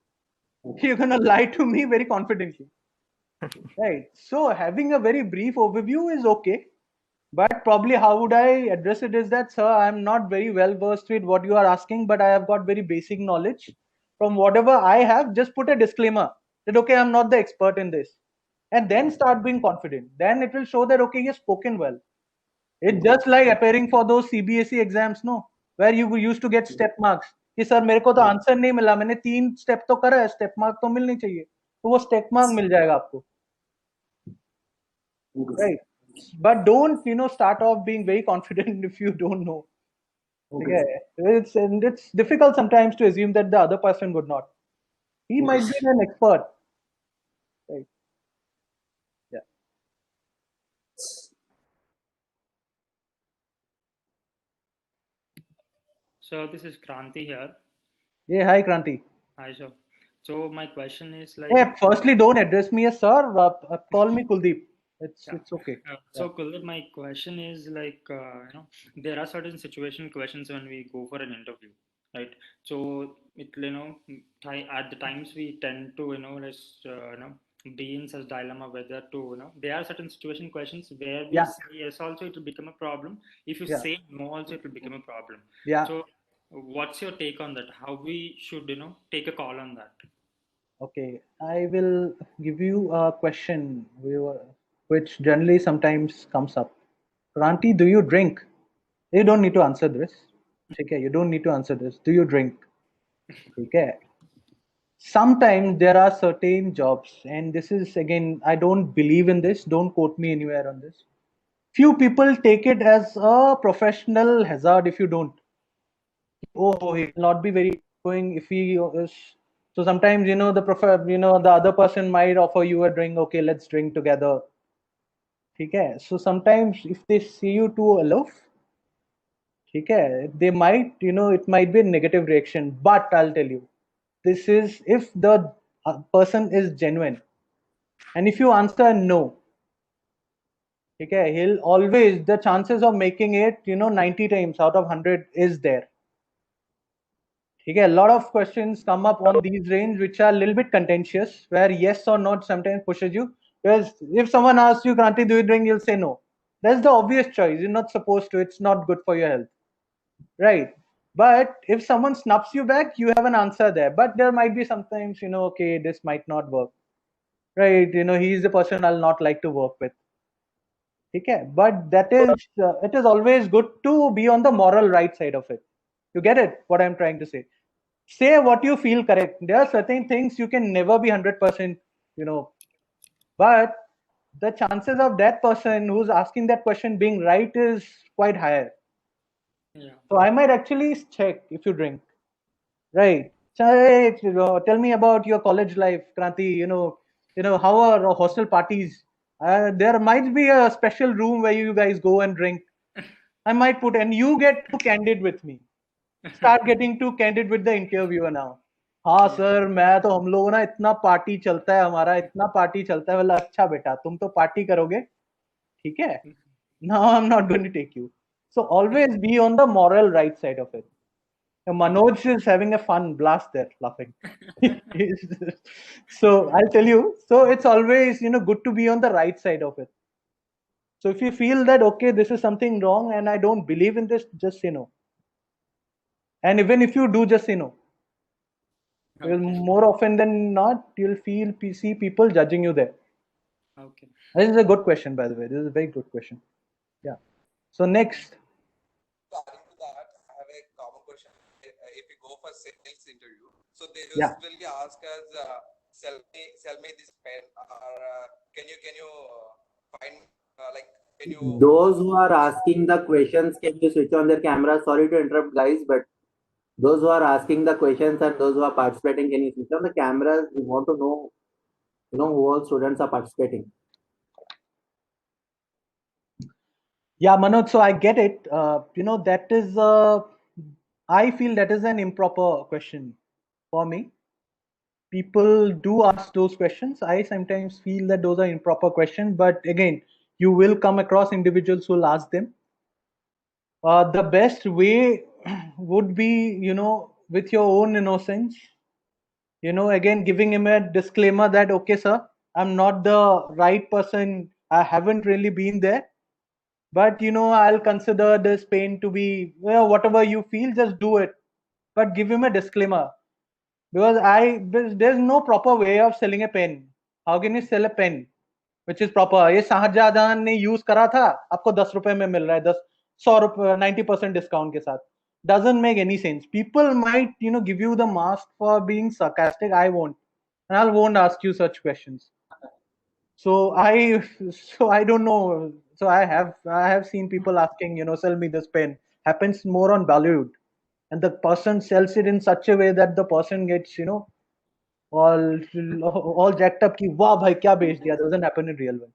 Speaker 1: You're gonna lie to me very confidently. Right. So having a very brief overview is okay. But probably how would I address it is that, sir, I'm not very well versed with what you are asking, but I have got very basic knowledge. From whatever I have, just put a disclaimer that, okay, I'm not the expert in this. And then start being confident. Then it will show that, okay, you've spoken well. It's just like appearing for those CBSE exams, no? Where you used to get step marks. कि sir मेरे को तो answer नहीं मिला, मैंने 3 step तो करा है, स्टेप मार्क तो मिलनी चाहिए, तो वो स्टेप मार्क मिल जाएगा आपको. Right. But don't start off being very confident if you don't know. Okay. It's difficult sometimes to assume that the other person would not. He might be an expert. Right. Yeah.
Speaker 3: So this is Kranti here.
Speaker 1: Yeah. Hi, Kranti.
Speaker 3: Hi, sir. So my question is like.
Speaker 1: Hey, firstly, don't address me as sir. Call me Kuldeep. It's okay.
Speaker 3: So Kuldeep, my question is like there are certain situation questions when we go for an interview, right? So it at the times we tend to be in such dilemma whether to there are certain situation questions where we say yes also it will become a problem. If you say no also it will become a problem.
Speaker 1: Yeah.
Speaker 3: So what's your take on that? How we should take a call on that?
Speaker 1: Okay, I will give you a question which generally sometimes comes up. Kranti, do you drink? You don't need to answer this. Okay, you don't need to answer this. Do you drink? Okay. Sometimes there are certain jobs, and this is again, I don't believe in this. Don't quote me anywhere on this. Few people take it as a professional hazard if you don't. Oh, he will not be very going if he is. So sometimes the other person might offer you a drink. Okay, let's drink together. Okay. So sometimes if they see you too aloof, okay, they might it might be a negative reaction. But I'll tell you, this is if the person is genuine, and if you answer no, okay, he'll always the chances of making it 90 times out of 100 is there. Okay, a lot of questions come up on these range which are a little bit contentious, where yes or not sometimes pushes you. Because if someone asks you, Kranti, do you drink? You'll say no. That's the obvious choice. You're not supposed to. It's not good for your health. Right. But if someone snubs you back, you have an answer there. But there might be sometimes, okay, this might not work. Right. He's the person I'll not like to work with. Okay. But that is, it is always good to be on the moral right side of it. You get it? What I'm trying to say. Say what you feel correct. There are certain things you can never be 100%, but the chances of that person who's asking that question being right is quite higher.
Speaker 3: Yeah.
Speaker 1: So I might actually check if you drink. Right. So, tell me about your college life, Kranti. How are hostel parties? There might be a special room where you guys go and drink. I might put, and you get too candid with me. Start getting too candid with the interviewer now. हाँ sir मैं तो हम लोगों ना इतना party चलता है हमारा इतना पार्टी चलता है बोला अच्छा बेटा तुम तो पार्टी करोगे ठीक है now I'm not going to take you. So always be on the moral right side of it. Manoj is having a fun blast there laughing. So I'll tell you, so it's always good to be on the right side of it. So if you feel that okay this is something wrong and I don't believe in this, just say no. And even if you do, just say no.
Speaker 3: Okay.
Speaker 1: More often than not, you'll see people judging you there.
Speaker 3: Okay.
Speaker 1: This is a good question, by the way. This is a very good question. Yeah. So next.
Speaker 8: Adding to that, I have a common question. If you go for sales interview, so they usually ask us, sell me this pen, or can you find can you?
Speaker 2: Those who are asking the questions, can you switch on their camera? Sorry to interrupt, guys, but those who are asking the questions and those who are participating, can you switch on the cameras? We want to know, who all students are participating.
Speaker 1: Yeah, Manoj, so I get it. That is, I feel that is an improper question for me. people do ask those questions. I sometimes feel that those are improper questions, but again, you will come across individuals who will ask them. The best way would be, with your own innocence, again, giving him a disclaimer that, okay, sir, I'm not the right person. I haven't really been there, but, I'll consider this pain to be, whatever you feel, just do it. But give him a disclaimer, because there's no proper way of selling a pen. How can you sell a pen which is proper? ये शाहजहां ने use करा था, आपको 10 रुपए में मिल रहा है, 100 रुपए 90% डिस्काउंट के साथ. Doesn't make any sense. People might, give you the mask for being sarcastic. I won't, and I won't ask you such questions. So I don't know. So I have seen people asking, sell me this pen. Happens more on Bollywood, and the person sells it in such a way that the person gets, all jacked up. Ki, wow, bhai, kya bech diya? Doesn't happen in real life.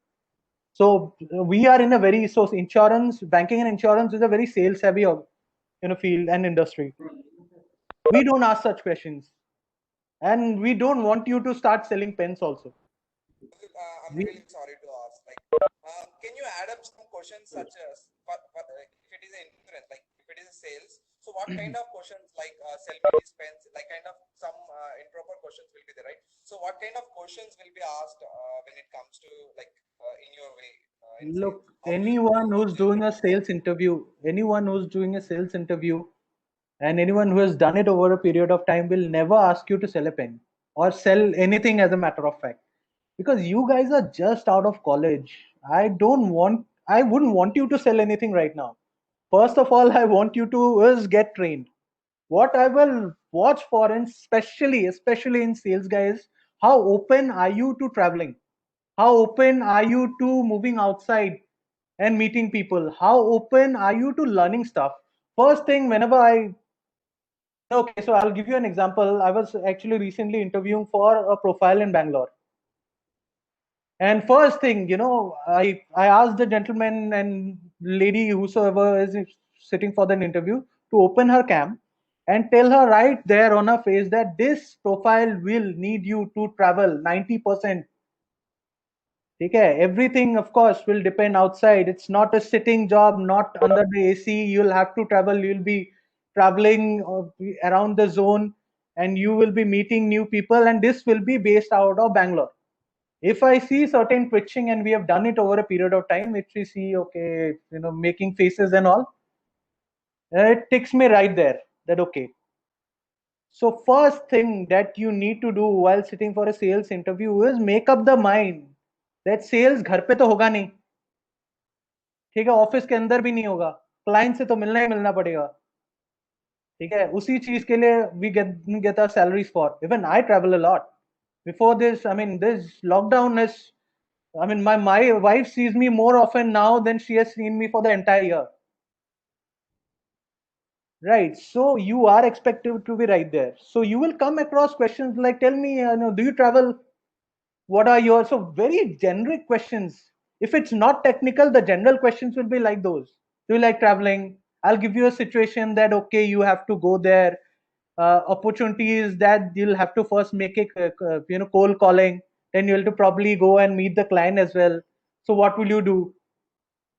Speaker 1: So we are in a very insurance, banking and insurance is a very sales heavy, field and industry. We don't ask such questions, and we don't want you to start selling pens also.
Speaker 8: I'm really sorry to ask. Can you add up some questions such as, if it is an insurance, like if it is a sales, so what kind of questions like sell me these pens, like kind of some improper questions will be there, right? So what kind of questions will be asked when it comes to in your way?
Speaker 1: Look, anyone who's doing a sales interview, and anyone who has done it over a period of time will never ask you to sell a pen or sell anything, as a matter of fact, because you guys are just out of college. I wouldn't want you to sell anything right now. First of all, I want you to get trained. What I will watch for, and especially in sales, guys, how open are you to traveling? How open are you to moving outside and meeting people? How open are you to learning stuff? First thing, okay, so I'll give you an example. I was actually recently interviewing for a profile in Bangalore. And first thing, I asked the gentleman and lady, whosoever is sitting for the interview, to open her cam and tell her right there on her face that this profile will need you to travel 90%. Okay, everything, of course, will depend outside. It's not a sitting job, not under the AC. You'll have to travel. You'll be traveling around the zone, and you will be meeting new people. And this will be based out of Bangalore. If I see certain twitching, and we have done it over a period of time, if we see, okay, making faces and all, it ticks me right there that, okay. So first thing that you need to do while sitting for a sales interview is make up the mind that sales घर पे तो होगा नहीं, ठीक है, office के अंदर भी नहीं होगा, क्लाइंट से तो मिलना ही मिलना पड़ेगा, ठीक है. उसी चीज के लिए we get our salaries for. Even I travel a lot. Before this, I mean, this lockdown is, I mean, my wife sees me more often now than she has seen me for the entire year. Right. So you are expected to be right there. So you will come across questions like, tell me, do you travel? What are your, so very generic questions. If it's not technical, the general questions will be like those. Do you like traveling? I'll give you a situation that, okay, you have to go there. Opportunities that you'll have to first make it, cold calling. Then you'll have to probably go and meet the client as well. So what will you do?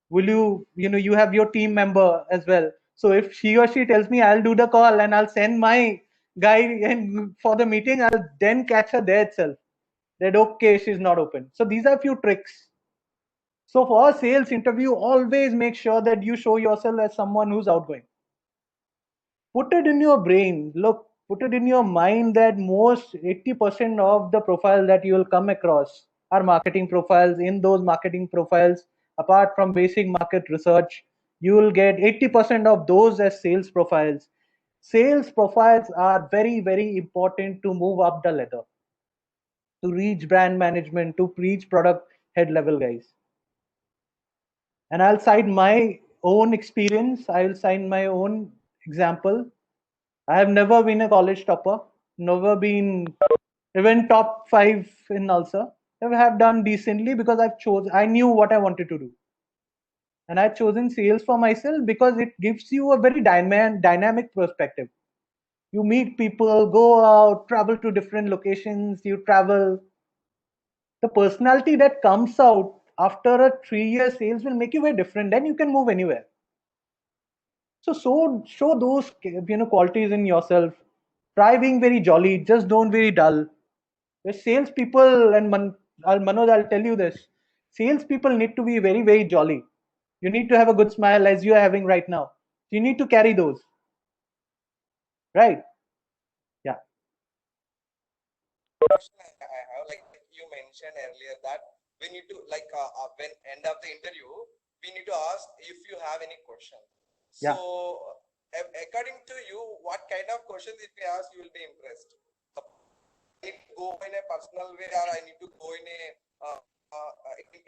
Speaker 1: Will you, you have your team member as well. So if she or she tells me I'll do the call and I'll send my guy and for the meeting, I'll then catch her there itself. That, okay, she's not open. So these are a few tricks. So for a sales interview, always make sure that you show yourself as someone who's outgoing. Put it in your brain. Look, put it in your mind that most 80% of the profile that you will come across are marketing profiles. In those marketing profiles, apart from basic market research, you will get 80% of those as sales profiles. Sales profiles are very, very important to move up the ladder, to reach brand management, to reach product head level, guys. And I'll cite my own experience. I will cite my own example. I have never been a college topper, never been even top 5 in Nalsa. I have done decently because I knew what I wanted to do. And I've chosen sales for myself because it gives you a very dynamic perspective. You meet people, go out, travel to different locations, you travel. The personality that comes out after a 3-year sales will make you very different. Then you can move anywhere. So show those qualities in yourself. Try being very jolly. Just don't be dull. The salespeople and Manoj, I'll tell you this: salespeople need to be very very jolly. You need to have a good smile as you are having right now. You need to carry those, right? Yeah.
Speaker 8: Question I have, like you mentioned earlier, that we need to when end of the interview, we need to ask if you have any question.
Speaker 1: Yeah.
Speaker 8: So, according to you, what kind of questions if we ask, you will be impressed? I need to go in a personal way, or I need to go in a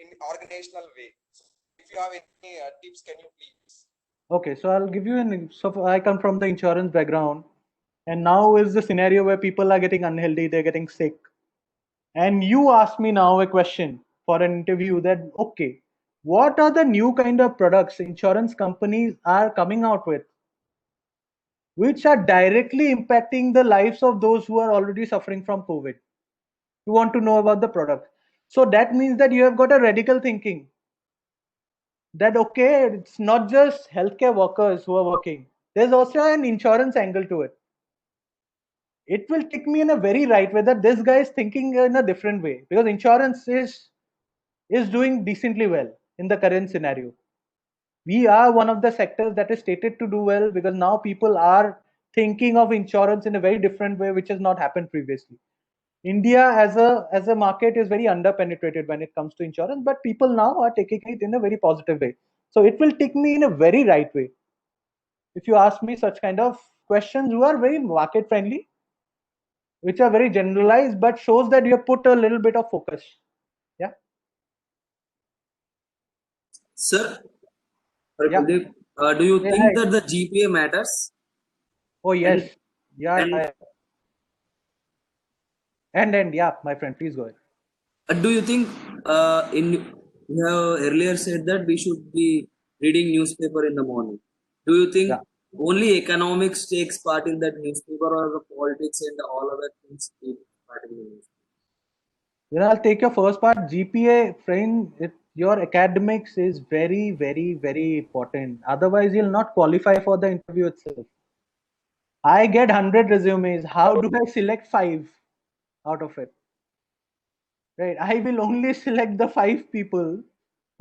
Speaker 8: in organizational way. So if you have any tips, can you please?
Speaker 1: Okay, so I'll give you I come from the insurance background, and now is the scenario where people are getting unhealthy, they're getting sick. And you ask me now a question for an interview that, okay, what are the new kind of products insurance companies are coming out with, which are directly impacting the lives of those who are already suffering from COVID? You want to know about the product. So that means that you have got a radical thinking that, okay, it's not just healthcare workers who are working. There's also an insurance angle to it. It will take me in a very right way that this guy is thinking in a different way, because insurance is doing decently well in the current scenario. We are one of the sectors that is stated to do well, because now people are thinking of insurance in a very different way, which has not happened previously. India as a market is very underpenetrated when it comes to insurance, but people now are taking it in a very positive way. So it will take me in a very right way. If you ask me such kind of questions who are very market friendly, which are very generalized, but shows that you have put a little bit of focus. Yeah.
Speaker 9: Sir,
Speaker 1: Yeah.
Speaker 9: Kuldeep, do you
Speaker 1: Yeah,
Speaker 9: think
Speaker 1: hi.
Speaker 9: that the GPA matters?
Speaker 1: Oh yes.
Speaker 9: And,
Speaker 1: Yeah.
Speaker 9: and
Speaker 1: Yeah. And yeah, my friend, please go ahead.
Speaker 9: do you think you have earlier said that we should be reading newspaper in the morning? Do you think
Speaker 1: Yeah.
Speaker 9: only economics takes part in that newspaper, or the politics and all other things take part in the newspaper?
Speaker 1: I'll take your first part. GPA, friend, your academics is very, very, very important. Otherwise, you'll not qualify for the interview itself. I get 100 resumes. How do I select 5 out of it? Right. I will only select the 5 people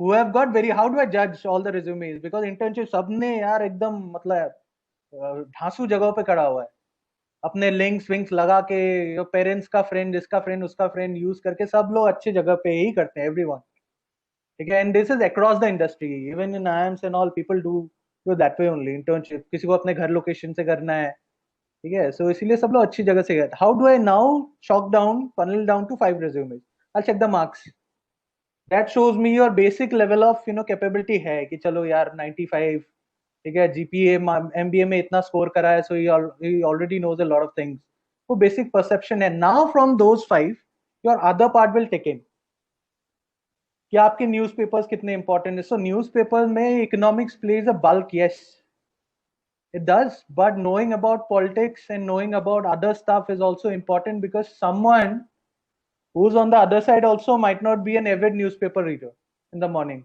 Speaker 1: who have got very. How do I judge all the resumes? Because internship सबने यार एकदम मतलब ढांसू जगहों पे खड़ा हुआ है. अपने लिंक्स विंक्स लगा के पेरेंट्स का फ्रेंड, इसका फ्रेंड, उसका फ्रेंड यूज करके सब लोग अच्छी जगह पे ही करते हैं, एवरीवन. ठीक है, and this is across the industry, even in IIMs and all people do that way only. Internship किसी को अपने घर लोकेशन से करना है, ठीक है, सो इसीलिए सब लोग अच्छी जगह से गए. How do I now chalk down, funnel down to 5 resumes? I check the marks. That shows me your basic level of capability है कि चलो यार 95, ठीक है, जीपीए एमबीए में इतना स्कोर करा है, so he already knows a lot of things. वो बेसिक परसेप्शन है. Now from those 5 your other part will take in कि आपके न्यूज़पेपर्स कितने इंपॉर्टेंट है. सो न्यूज़पेपर में economics plays a bulk, yes it does, but knowing about politics and knowing about other stuff is also important, because someone who's on the other side also might not be an avid newspaper reader in the morning.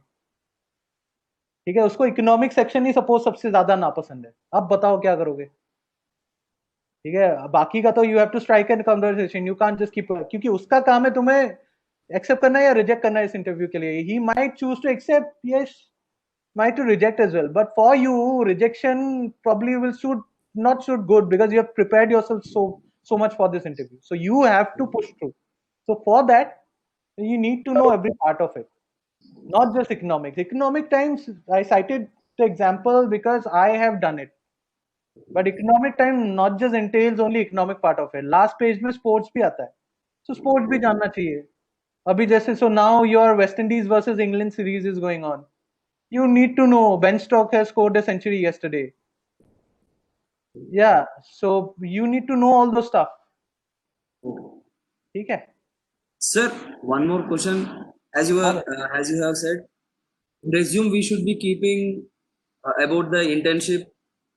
Speaker 1: ठीक है, उसको economic section ही suppose सबसे ज्यादा नापसंद है. अब बताओ क्या करोगे? ठीक है, बाकी का तो you have to strike an conversation, you can't just keep, क्योंकि उसका काम है तुम्हें एक्सेप्ट करना या रिजेक्ट करना इस इंटरव्यू के लिए. He might choose to accept, yes, might to reject as well, but for you rejection probably will not suit good, because you have prepared yourself so much for this interview, so you have to push through. So for that you need to know every part of it, not just economics. Economic times I cited the example because I have done it, but economic time not just entails only economic part of it. Last page में sports भी आता है, so sports भी जानना चाहिए. अभी जैसे, so now your West Indies versus England series is going on. You need to know Ben Stokes has scored a century yesterday. Yeah, so you need to know all those stuff. ठीक है.
Speaker 9: Sir, one more question. As you have said, resume we should be keeping about the internship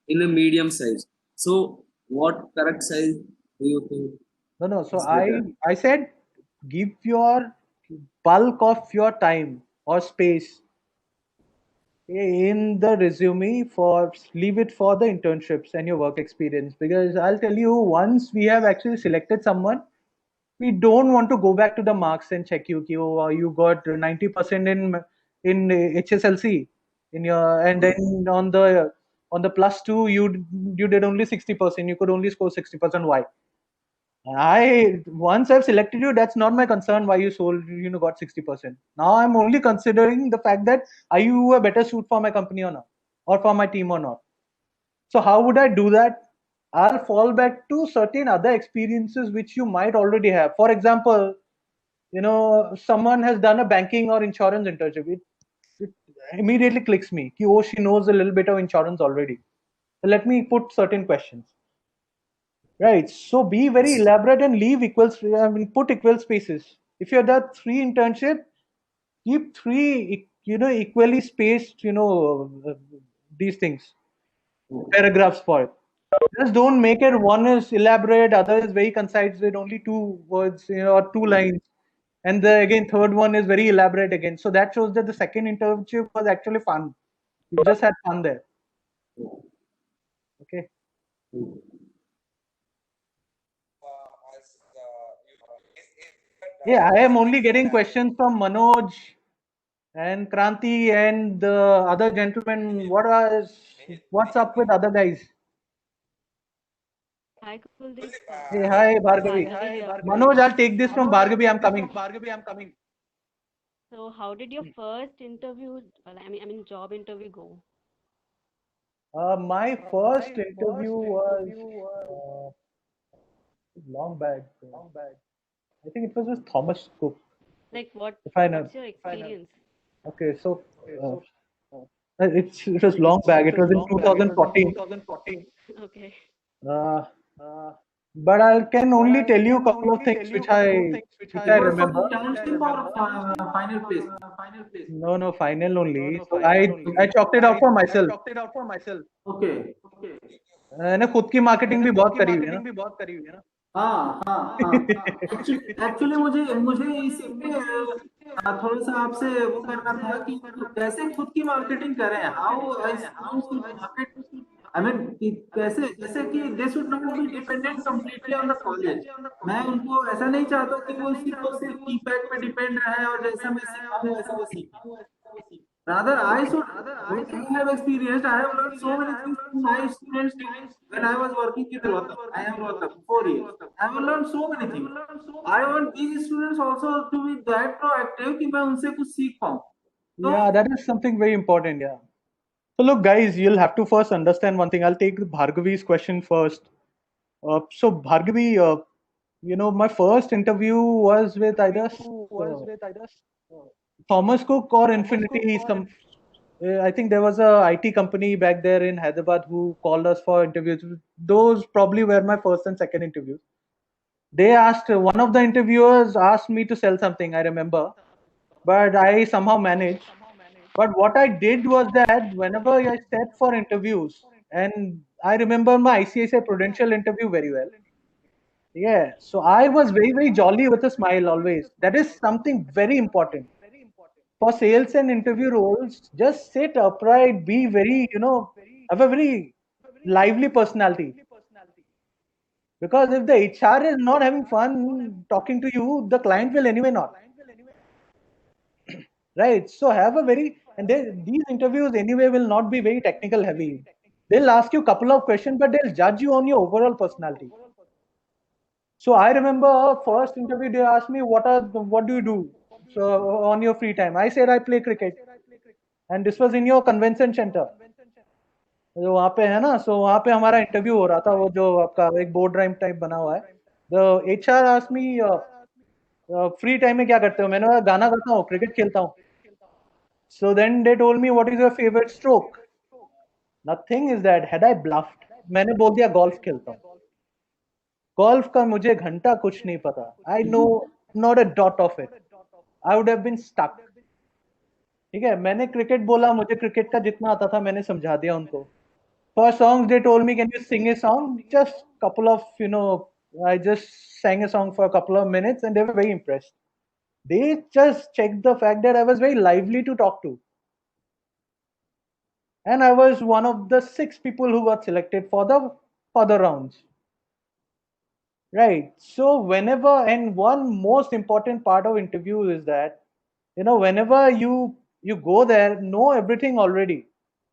Speaker 9: in a medium size. So what correct size do you think?
Speaker 1: No. So
Speaker 9: It's better.
Speaker 1: I said give your bulk of your time or space in the resume for leave it for the internships and your work experience, because I'll tell you, once we have actually selected someone, we don't want to go back to the marks and check you you got 90% in HSLC in your, and then on the plus two you did only 60%, you could only score 60%. Why? I once I've selected you, that's not my concern why you sold, got 60%. Now I'm only considering the fact that are you a better suit for my company or not, or for my team or not. So how would I do that? I'll fall back to certain other experiences which you might already have. For example, someone has done a banking or insurance internship. It immediately clicks me. Ki, oh, she knows a little bit of insurance already. So let me put certain questions. Right. So be very elaborate and leave put equal spaces. If you're that 3 internship, keep 3, equally spaced, these things, paragraphs for it. Just don't make it one is elaborate, other is very concise with only 2 words, or 2 lines. And the again third one is very elaborate again. So that shows that the second internship was actually fun. You just had fun there. Okay. Yeah, I am only getting questions from Manoj and Kranti and the other gentlemen. What's up with other guys?
Speaker 4: Hi, Kuldeep.
Speaker 1: Hey, hi Bhargavi.
Speaker 4: Bhargavi here.
Speaker 1: Manoj, I'll take this from Bhargavi. I'm coming.
Speaker 4: So, how did your first interview, I mean, job interview go?
Speaker 1: My first interview was long back. I think it was with Thomas Cook.
Speaker 4: Like,
Speaker 1: If I know.
Speaker 4: what's your experience?
Speaker 1: Okay, so it was long back. It was in 2014.
Speaker 4: Okay.
Speaker 1: But I can only tell you a couple of things which I remember.
Speaker 2: Internship or final place?
Speaker 1: No, final only. So I chalked it out for myself.
Speaker 2: Okay.
Speaker 1: मैंने खुद की marketing भी बहुत करी हुई है ना.
Speaker 2: हाँ. एक्चुअली मुझे इसी पे थोड़ा सा आपसे वो करना था कि कैसे खुद की मार्केटिंग करें. हाउ मार्केट, आई मीन कैसे, जैसे कि they should not be dependent completely on the college. मैं उनको ऐसा नहीं चाहता कि वो सिर्फ फीडबैक पे डिपेंड रहे और जैसा मैं सिखाऊं वैसा वो सीखें. Rather, what I have experienced, I have learned so many things from my students when I was working with Rohtak. I am Rohtak 4 years. I have learned so many things. I want these students also to be that proactive कि मैं उनसे कुछ सीख पाऊँ.
Speaker 1: Yeah, that is something very important. Yeah. So look, guys, you'll have to first understand one thing. I'll take Bhargavi's question first. So Bhargavi, my first interview was with either Thomas Cook or Infinity. I think there was a IT company back there in Hyderabad who called us for interviews. Those probably were my first and second interviews. One of the interviewers asked me to sell something, I remember, but I somehow managed. But what I did was that whenever I sat for interviews, and I remember my ICICI Prudential interview very well. Yeah, so I was very, very jolly with a smile always. That is something very important. For sales and interview roles, just sit upright, be very, have a very lively personality. Because if the HR is not having fun talking to you, the client will anyway not. Right. So have a very, and these interviews anyway will not be very technical heavy. They'll ask you a couple of questions, but they'll judge you on your overall personality. So I remember first interview, they asked me, what do you do? So on your free time, I said I play cricket. And this was in your convention center. जो वहाँ पे है ना, सो वहाँ पे हमारा interview हो रहा था, वो जो आपका एक बोर्ड राइम टाइप बना हुआ है. The HR asked me free time में क्या करते हो. मैंने कहा गाना गाता हूँ, क्रिकेट खेलता हूँ. So then they told me, what is your favorite stroke? Nothing is that. Had I bluffed, मैंने बोल दिया golf खेलता हूँ. Golf का मुझे घंटा कुछ नहीं पता. I know not a dot of it. I would have been stuck. ठीक है, मैंने क्रिकेट बोला, मुझे क्रिकेट का जितना आता था मैंने समझा दिया उनको. For songs, they told me, can you sing a song? Just couple of, I just sang a song for a couple of minutes and they were very impressed. They just checked the fact that I was very lively to talk to. And I was one of the 6 people who got selected for the further rounds. Right. So whenever, and one most important part of interview is that, whenever you go there, know everything already.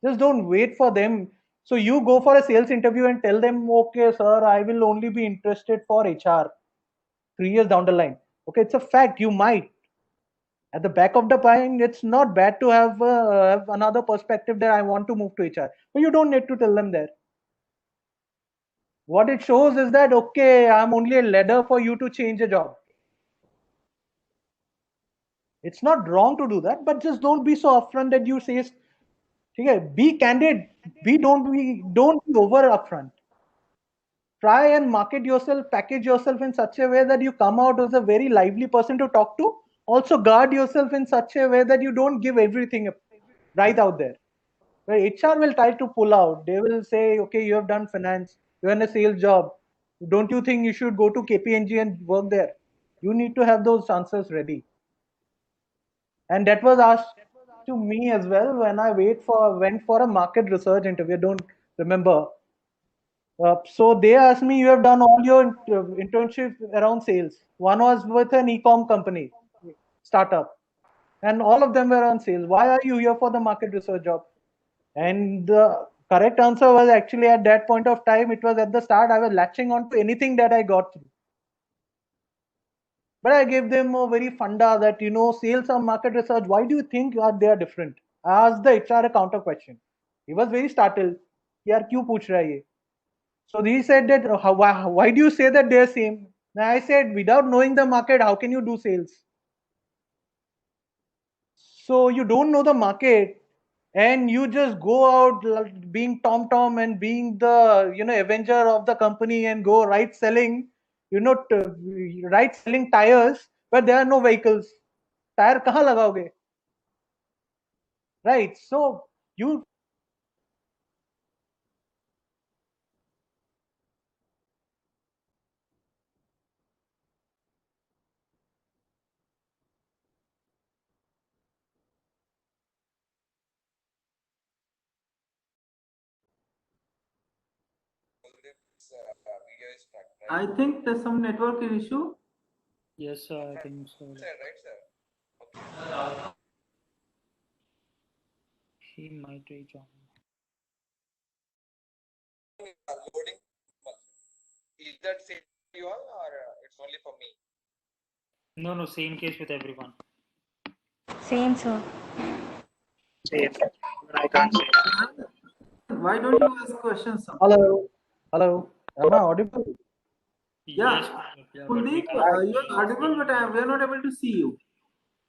Speaker 1: Just don't wait for them. So you go for a sales interview and tell them, okay, sir, I will only be interested for HR 3 years down the line. Okay, it's a fact. You might. At the back of the mind, it's not bad to have another perspective that I want to move to HR. But you don't need to tell them that. What it shows is that, okay, I'm only a ladder for you to change a job. It's not wrong to do that, but just don't be so upfront that you say, okay, be candid. Don't be over upfront. Try and market yourself, package yourself in such a way that you come out as a very lively person to talk to. Also guard yourself in such a way that you don't give everything right out there. Where HR will try to pull out. They will say, okay, you have done finance, you're in a sales job. Don't you think you should go to KPMG and work there? You need to have those answers ready. And that was asked to me as well when I went for a market research interview. I don't remember. So they asked me, you have done all your internships around sales. One was with an e-com company, startup, and all of them were on sales. Why are you here for the market research job? And the correct answer was actually at that point of time, it was at the start, I was latching on to anything that I got through. But I gave them a very funda that, sales or market research, why do you think they are different? I asked the HR a counter question. He was very startled. Yaar, kyun pooch raha hai ye? So he said that, why do you say that they're same? And I said, without knowing the market, how can you do sales? So you don't know the market and you just go out being Tom and being the, avenger of the company and go right selling, right selling tires, but there are no vehicles. Tire kahan lagaoge? Right. So you
Speaker 8: Video is stuck,
Speaker 10: I
Speaker 8: right?
Speaker 10: think there's some network issue.
Speaker 3: Yes, I think so.
Speaker 8: Sir, right, sir?
Speaker 3: He might reach on.
Speaker 8: Loading. Is that same for you all or it's only for me?
Speaker 3: No, same case with everyone.
Speaker 7: Same, sir.
Speaker 6: Same. I can't say.
Speaker 10: Why don't you ask questions, sir?
Speaker 1: hello. Am I audible?
Speaker 10: Yeah.
Speaker 3: Yes, yeah, but we
Speaker 10: Kuldeep,
Speaker 3: can't
Speaker 10: you're
Speaker 3: see
Speaker 10: audible, but we are not able to see you.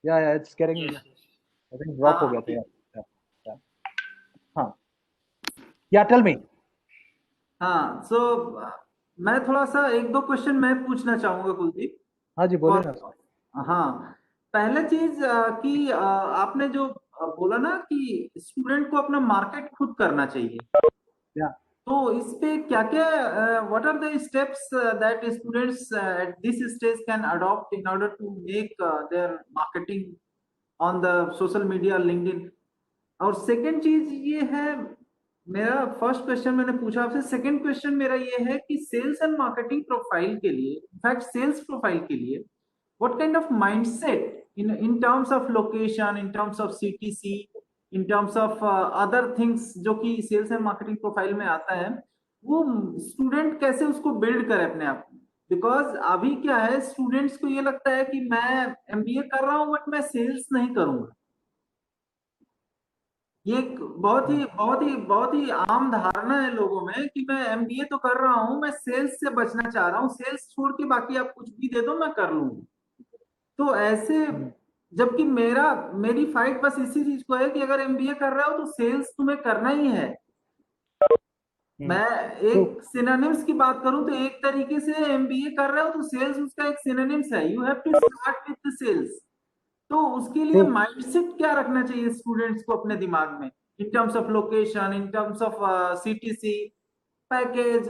Speaker 1: Yeah, it's getting,
Speaker 3: Yes.
Speaker 1: I think drop ho gaya
Speaker 10: okay.
Speaker 1: tha. Yeah. Huh. Yeah, tell me.
Speaker 10: हाँ, so मैं थोड़ा सा 1-2 question मैं पूछना चाहूंगा कुलदीप।
Speaker 1: हाँ जी, बोलिए ना।
Speaker 10: हाँ, पहला चीज कि आपने जो बोला ना कि स्टूडेंट को अपना मार्केट खुद करना चाहिए।
Speaker 1: Yeah.
Speaker 10: तो इस पे क्या-क्या what are the steps that students at this stage can adopt in order to make their marketing on the social media, LinkedIn? और सेकंड चीज ये है, मेरा फर्स्ट क्वेश्चन मैंने पूछा आपसे, सेकंड क्वेश्चन मेरा ये है कि सेल्स एंड मार्केटिंग प्रोफाइल के लिए, इनफैक्ट सेल्स प्रोफाइल के लिए, what kind of mindset in terms of location, in terms of CTC, in terms of other things जो कि सेल्स एंड मार्केटिंग प्रोफाइल में आता है, वो स्टूडेंट कैसे उसको बिल्ड करे अपने आप में? बिकॉज अभी क्या है, स्टूडेंट्स को ये लगता है कि मैं MBA कर रहा हूं बट मैं सेल्स नहीं करूंगा। ये एक बहुत ही आम धारणा है लोगों में कि मैं MBA तो कर रहा हूं, मैं सेल्स से बचना चाह रहा हूं, सेल्स छोड़ के बाकी आप कुछ भी दे दो मैं कर लूंगा। तो ऐसे, जबकि मेरी फाइट बस इसी चीज को है कि अगर MBA कर रहे हो तो सेल्स तुम्हें करना ही है। मैं एक सिनोनिम्स की बात करूं तो एक तरीके से MBA कर रहे हो तो सेल्स उसका एक सिनोनिम्स है, you have to start with the sales. तो उसके लिए माइंडसेट क्या रखना चाहिए स्टूडेंट्स को अपने दिमाग में in terms of location, in terms of CTC package,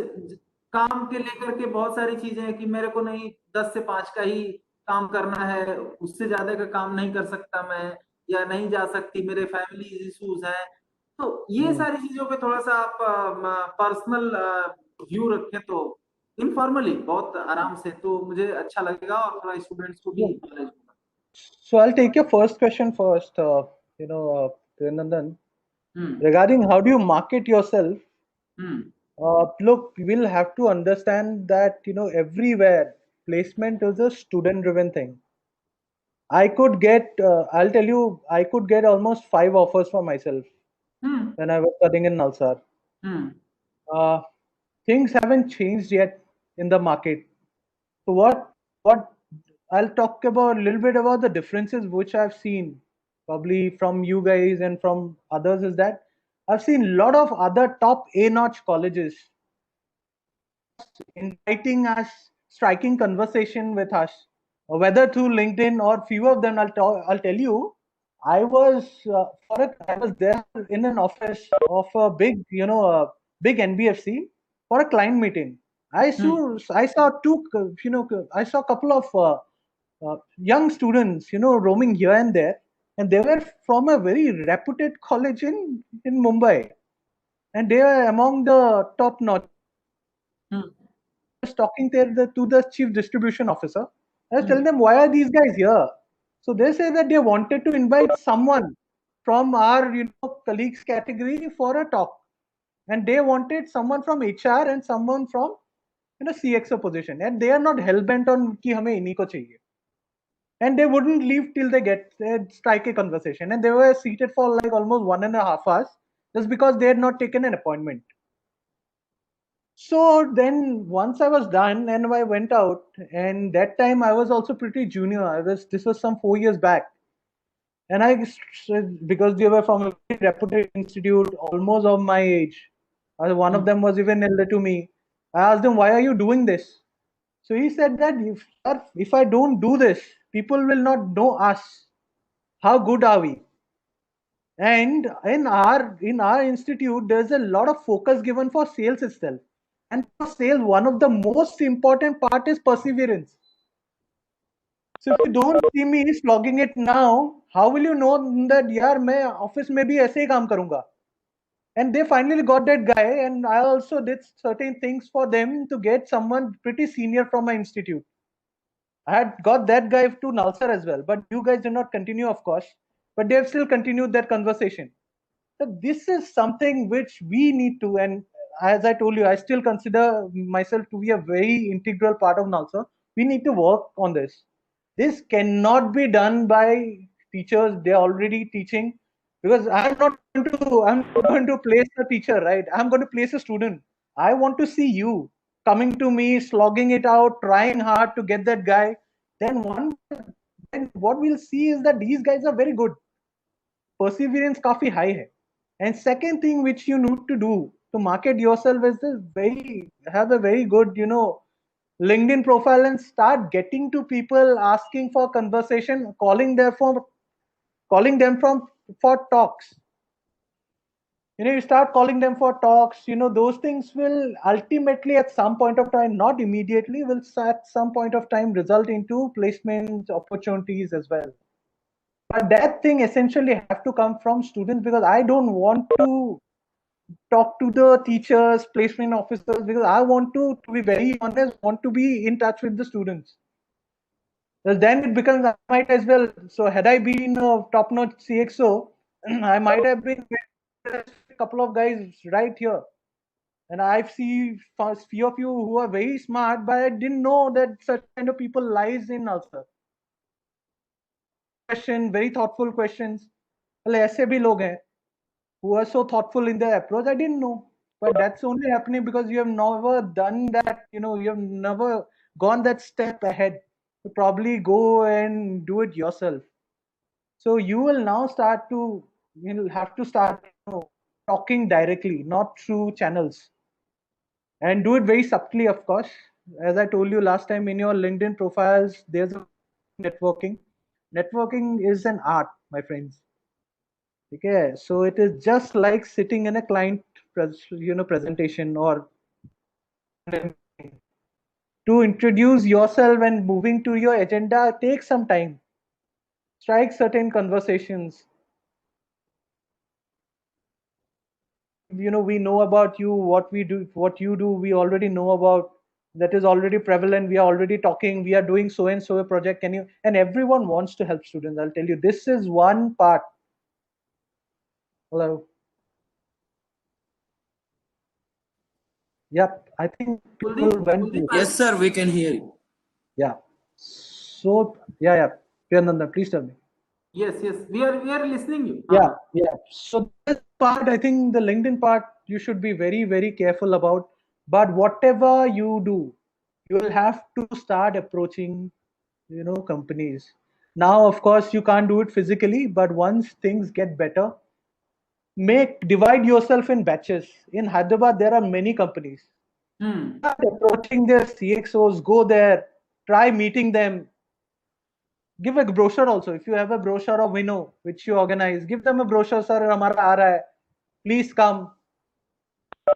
Speaker 10: काम के लेकर के बहुत सारी चीजें हैं कि मेरे को नहीं 10 से 5 का ही काम करना है, उससे ज्यादा का काम नहीं कर सकता मैं, या नहीं जा सकती, मेरे फैमिली इश्यूज हैं। तो ये सारी चीजों पे थोड़ा सा आप पर्सनल व्यू रखें तो इनफॉर्मली बहुत आराम से, तो मुझे अच्छा लगेगा और थोड़ा स्टूडेंट्स को भी नॉलेज होगा।
Speaker 1: So I'll take your first question first, Nandan, regarding how do you market yourself. Look, we'll have to understand that everywhere placement is a student-driven thing. I could get, I'll tell you, I could get almost 5 offers for myself when I was studying in Nalsar. Things haven't changed yet in the market. So what I'll talk about a little bit about the differences which I've seen probably from you guys and from others is that I've seen a lot of other top A-notch colleges inviting us, striking conversation with us, whether through LinkedIn or few of them. I'll tell you, I was I was there in an office of a big big NBFC for a client meeting. I saw I saw a couple of young students roaming here and there, and they were from a very reputed college in Mumbai, and they were among the top notch. I was talking to the chief distribution officer. I was telling them, why are these guys here? So they say that they wanted to invite someone from our colleagues category for a talk, and they wanted someone from HR and someone from CXO position, and they are not hell bent on कि हमें इन्हीं को चाहिए, and they wouldn't leave till they strike a conversation, and they were seated for like almost 1.5 hours just because they had not taken an appointment. So then once I was done and I went out, and that time I was also pretty junior. This was some 4 years back. And because they were from a very reputed institute, almost of my age, one of them was even elder to me. I asked him, why are you doing this? So he said that if I don't do this, people will not know us. How good are we? And in our institute, there's a lot of focus given for sales itself. And for sales, one of the most important part is perseverance. So if you don't see me slogging it now, how will you know that yaar मैं office में भी ऐसे ही काम करूँगा? And they finally got that guy, and I also did certain things for them to get someone pretty senior from my institute. I had got that guy to Nalsar as well, but you guys did not continue, of course. But they have still continued that conversation. So this is something which we need to, and as I told you, I still consider myself to be a very integral part of Nalsar. We need to work on this. This cannot be done by teachers. They are already teaching, because I'm not going to place a teacher, right? I'm going to place a student. I want to see you coming to me, slogging it out, trying hard to get that guy. Then what we'll see is that these guys are very good. Perseverance काफी high है. And second thing which you need to do to market yourself is have a very good LinkedIn profile and start getting to people, asking for conversation, calling them for talks. You start calling them for talks. Those things will ultimately, at some point of time, not immediately, will at some point of time result into placement opportunities as well. But that thing essentially have to come from students, because I don't want to talk to the teachers, placement officers, because I want to be very honest, want to be in touch with the students. Well, then it becomes, I might as well. So had I been a top-notch CXO, I might have been a couple of guys right here. And I've seen few of you who are very smart, but I didn't know that such kind of people lies in Nalsar. Very thoughtful questions. Well, ऐसे भी लोग हैं who are so thoughtful in their approach. I didn't know, but that's only happening because you have never done that. You have never gone that step ahead to probably go and do it yourself. So you will now start to have to start talking directly, not through channels, and do it very subtly, of course. As I told you last time, in your LinkedIn profiles, there's networking. Networking is an art, my friends. Okay, so it is just like sitting in a client presentation or to introduce yourself and moving to your agenda takes some time. Strike certain conversations. We know about you, what we do, what you do, we already know about. That is already prevalent. We are already talking. We are doing so and so a project. Can you? And everyone wants to help students. I'll tell you, this is one part. Hello. Yep. I think people went.
Speaker 9: Yes, sir, we can hear you.
Speaker 1: Yeah. So yeah. Priyanandan, please tell me.
Speaker 10: Yes, we are listening you.
Speaker 1: Yeah. So this part, I think the LinkedIn part, you should be very, very careful about. But whatever you do, you will have to start approaching, companies. Now, of course, you can't do it physically, but once things get better, divide yourself in batches. In Hyderabad, there are many companies. Start approaching their CXOs, go there, try meeting them. Give a brochure also. If you have a brochure of Winnow, which you organize, give them a brochure, sir, hamara aa raha hai. Please come.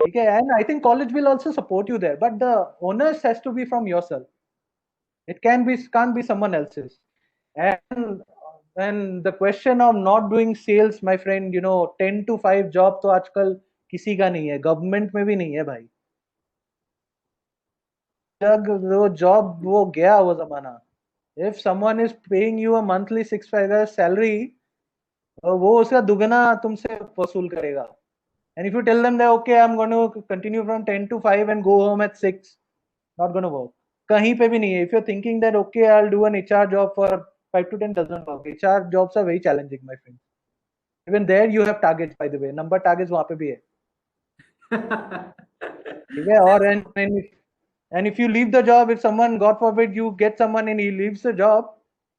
Speaker 1: Okay, and I think college will also support you there, but the onus has to be from yourself. It can't be someone else's. And the question of not doing sales, my friend, 10 to 5 job तो आजकल किसी का नहीं है, government में भी नहीं है भाई. जब वो जॉब वो गया वो जमाना. If someone is paying you a monthly 6 figure salary, वो उसका दुगना तुमसे वसूल करेगा. And if you tell them that okay, I'm going to continue from 10 to 5 and go home at 6, not going to work. कहीं पे भी नहीं है. If you're thinking that okay, I'll do an HR job for 5 to 10, doesn't work. HR jobs are very challenging, my friend. Even there you have targets, by the way. Number targets वहाँ पे भी है. ठीक है. और and if you leave the job, if someone, God forbid, you get someone and he leaves the job,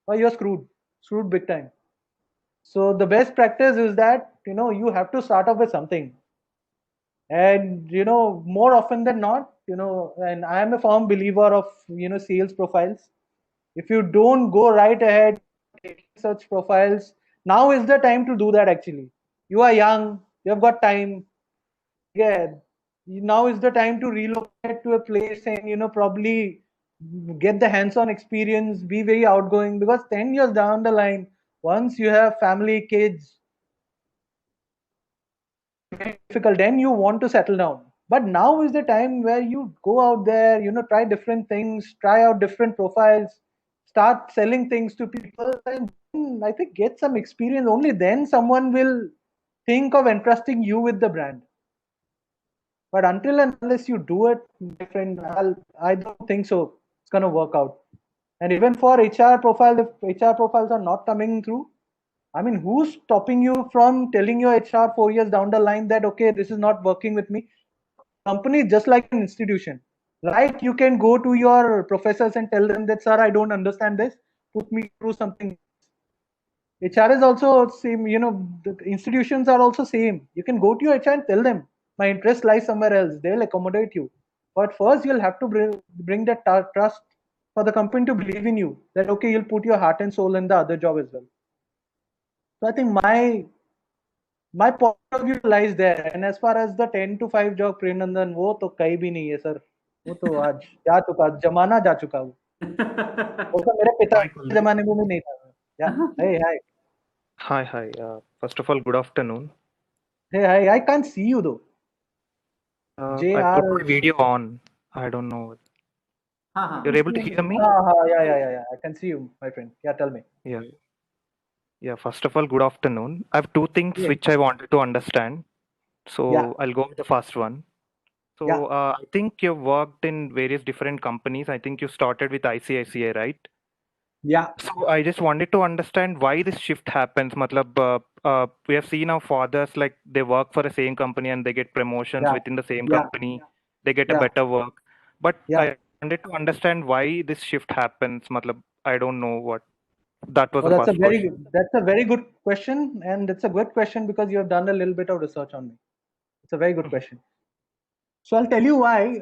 Speaker 1: well, you're screwed big time. So the best practice is that you have to start off with something. And more often than not, and I am a firm believer of sales profiles. If you don't go right ahead taking such profiles, now is the time to do that. Actually, you are young, you have got time. Yeah, now is the time to relocate to a place and probably get the hands-on experience, be very outgoing, because 10 years down the line, once you have family, kids, difficult, then you want to settle down. But now is the time where you go out there, try different things, try out different profiles, start selling things to people, and I think get some experience. Only then someone will think of entrusting you with the brand. But until and unless you do it, my friend, I don't think so it's going to work out. And even for HR profile, if HR profiles are not coming through, I mean, who's stopping you from telling your HR 4 years down the line that, okay, this is not working with me? Company is just like an institution. Right? You can go to your professors and tell them that, sir, I don't understand this. Put me through something. HR is also same, the institutions are also same. You can go to your HR and tell them, my interest lies somewhere else. They'll accommodate you. But first, you'll have to bring that trust for the company to believe in you. That, okay, you'll put your heart and soul in the other job as well. So I think my point of view lies there. And as far as the 10 to 5 job, Priyanandan, वो तो कहीं भी नहीं है sir. वो तो आज जा चुका, जमाना जा चुका वो. वो तो मेरे पिता के जमाने में भी नहीं था. Yeah. Hey, hi.
Speaker 11: Hi. First of all, good afternoon.
Speaker 1: Hey, hi. I can't see you though.
Speaker 11: I put my video on. I don't know. You're able to hear me?
Speaker 1: Yeah. I can see you, my friend. Yeah, tell me.
Speaker 11: Yeah. First of all, good afternoon. I have two things which I wanted to understand. So I'll go with the first one. So I think you've worked in various different companies. I think you started with ICICI, right?
Speaker 1: Yeah.
Speaker 11: So I just wanted to understand why this shift happens. Matlab, we have seen our fathers, like they work for the same company and they get promotions within the same company. They get a better work. But I wanted to understand why this shift happens. Matlab, I don't know what. That was the first question.
Speaker 1: That's a very good question, and it's a good question because you have done a little bit of research on me. It's a very good question. So I'll tell you why.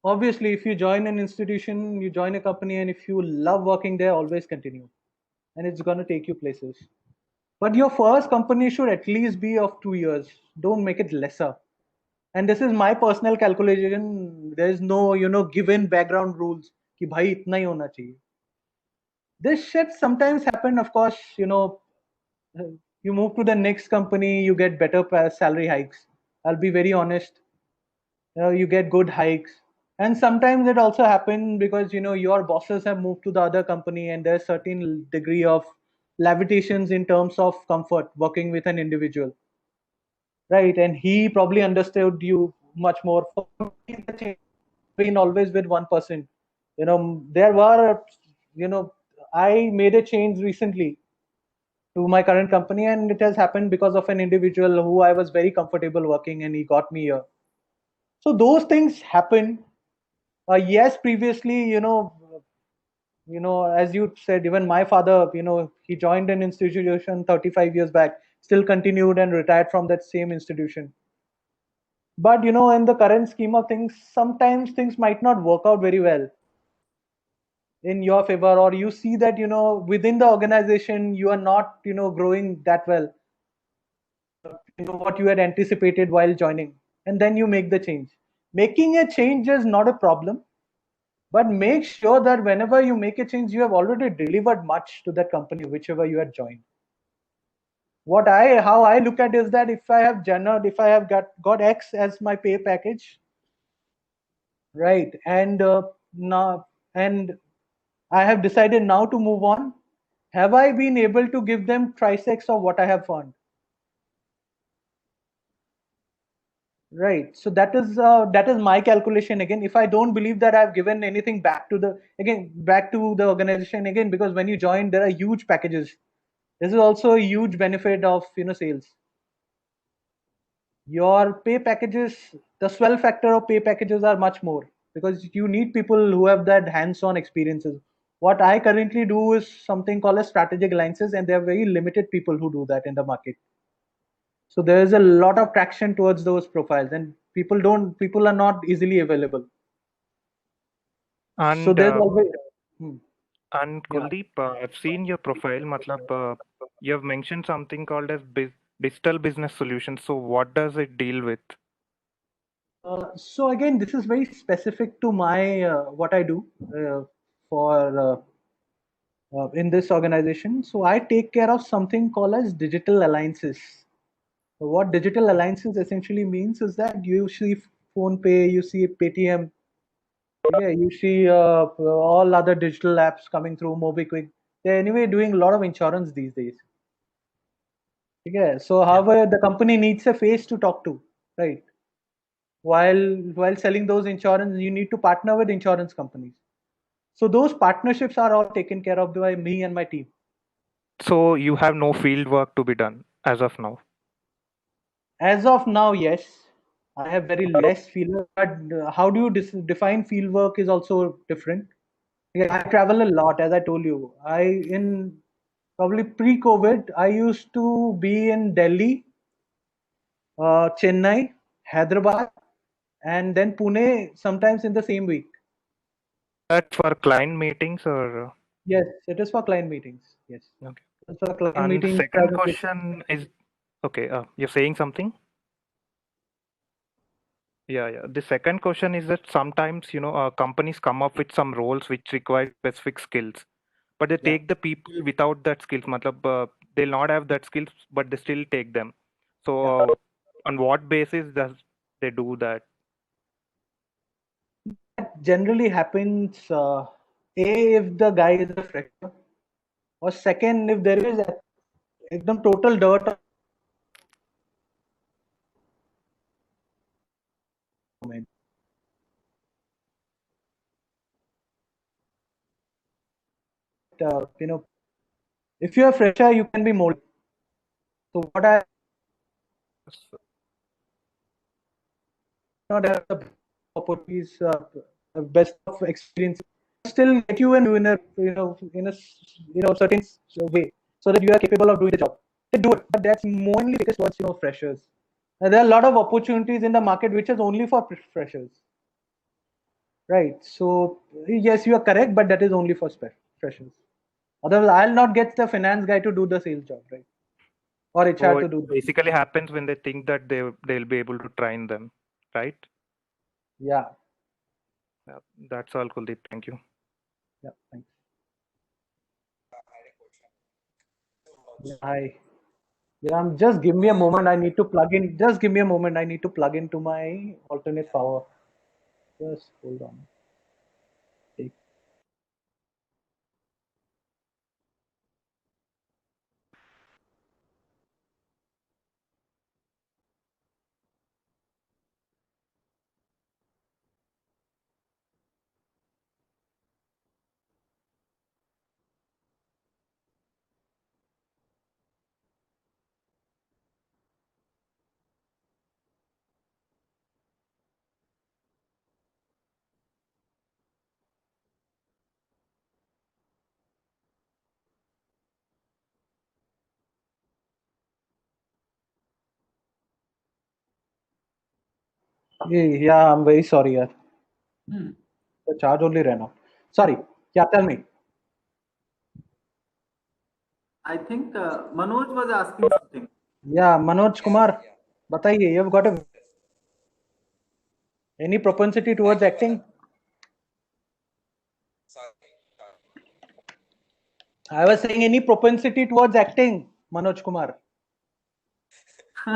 Speaker 1: Obviously, if you join an institution, you join a company, and if you love working there, always continue, and it's going to take you places. But your first company should at least be of 2 years. Don't make it lesser. And this is my personal calculation. There is no, given background rules. कि भाई इतना ही होना चाहिए. This shit sometimes happen. Of course, you move to the next company, you get better salary hikes. I'll be very honest. You get good hikes. And sometimes it also happens because your bosses have moved to the other company, and there's certain degree of lavitations in terms of comfort working with an individual, right? And he probably understood you much more. For me, the change been always with one person. There were, I made a change recently to my current company, and it has happened because of an individual who I was very comfortable working, and he got me here. So those things happen. Yes, previously, as you said, even my father, he joined an institution 35 years back, still continued and retired from that same institution. But in the current scheme of things, sometimes things might not work out very well in your favor, or you see that within the organization you are not growing that well, what you had anticipated while joining, and then you make the change. Making a change is not a problem, but make sure that whenever you make a change, you have already delivered much to that company, whichever you had joined. How I look at is that if I have got X as my pay package, right, and now and I have decided now to move on, have I been able to give them trisex of what I have found? Right. So that is my calculation again. If I don't believe that I've given anything back to the organization again, because when you join, there are huge packages. This is also a huge benefit of sales. Your pay packages, the swell factor of pay packages are much more because you need people who have that hands-on experiences. What I currently do is something called as strategic alliances, and there are very limited people who do that in the market. So there is a lot of traction towards those profiles, and people are not easily available.
Speaker 11: And
Speaker 1: so there's always
Speaker 11: and Kuldeep, I've seen your profile. Matlab, you have mentioned something called as digital business solutions. So what does it deal with?
Speaker 1: So again, this is very specific to my what I do for in this organization. So I take care of something called as digital alliances. So what digital alliances essentially means is that you see PhonePe, you see Paytm, yeah, you see all other digital apps coming through, MobiKwik. They're anyway doing a lot of insurance these days. Yeah. So however, the company needs a face to talk to, right? While selling those insurance, you need to partner with insurance companies. So those partnerships are all taken care of by me and my team.
Speaker 11: So you have no field work to be done as of now.
Speaker 1: As of now, yes, I have very less field work. But how do you define field work is also different. Yeah, I travel a lot, as I told you. In probably pre-COVID, I used to be in Delhi, Chennai, Hyderabad, and then Pune sometimes in the same week.
Speaker 11: That for client meetings or?
Speaker 1: Yes, it is for client meetings. Yes.
Speaker 11: Okay.
Speaker 1: It's for client
Speaker 11: And
Speaker 1: meetings.
Speaker 11: second question is, okay, you're saying something? Yeah. The second question is that sometimes, companies come up with some roles which require specific skills, but they take the people without that skills. Matlab, they'll not have that skills, but they still take them. So on what basis does they do that?
Speaker 1: That generally happens, if the guy is a fresher, or second, if there is a total dirt if you're a fresher, you can be molded. So what I not have the opportunities, best of experience, still get you in a certain way, so that you are capable of doing the job. They do it, but that's mainly because towards freshers. And there are a lot of opportunities in the market which is only for freshers. Right. So yes, you are correct, but that is only for freshers. Otherwise, I'll not get the finance guy to do the sales job, right? or HR
Speaker 11: So
Speaker 1: to
Speaker 11: it
Speaker 1: do that.
Speaker 11: basically happens when they think that they'll be able to train them, right?
Speaker 1: Yeah.
Speaker 11: Yeah, that's all, Kuldeep. Thank you.
Speaker 1: Yeah. Thanks.
Speaker 8: I had a question.
Speaker 1: Yeah, hi. Yeah, just give me a moment. I need to plug in. Just give me a moment. I need to plug into my alternate power. Just hold on. Okay. Yeah, I'm very sorry. Yeah. The charge only ran out. Sorry. Yeah, tell me.
Speaker 10: I think Manoj was asking something.
Speaker 1: Yeah, Manoj Kumar, बताइए, you've got any propensity towards acting? I was saying any propensity towards acting, Manoj Kumar.
Speaker 8: Sir,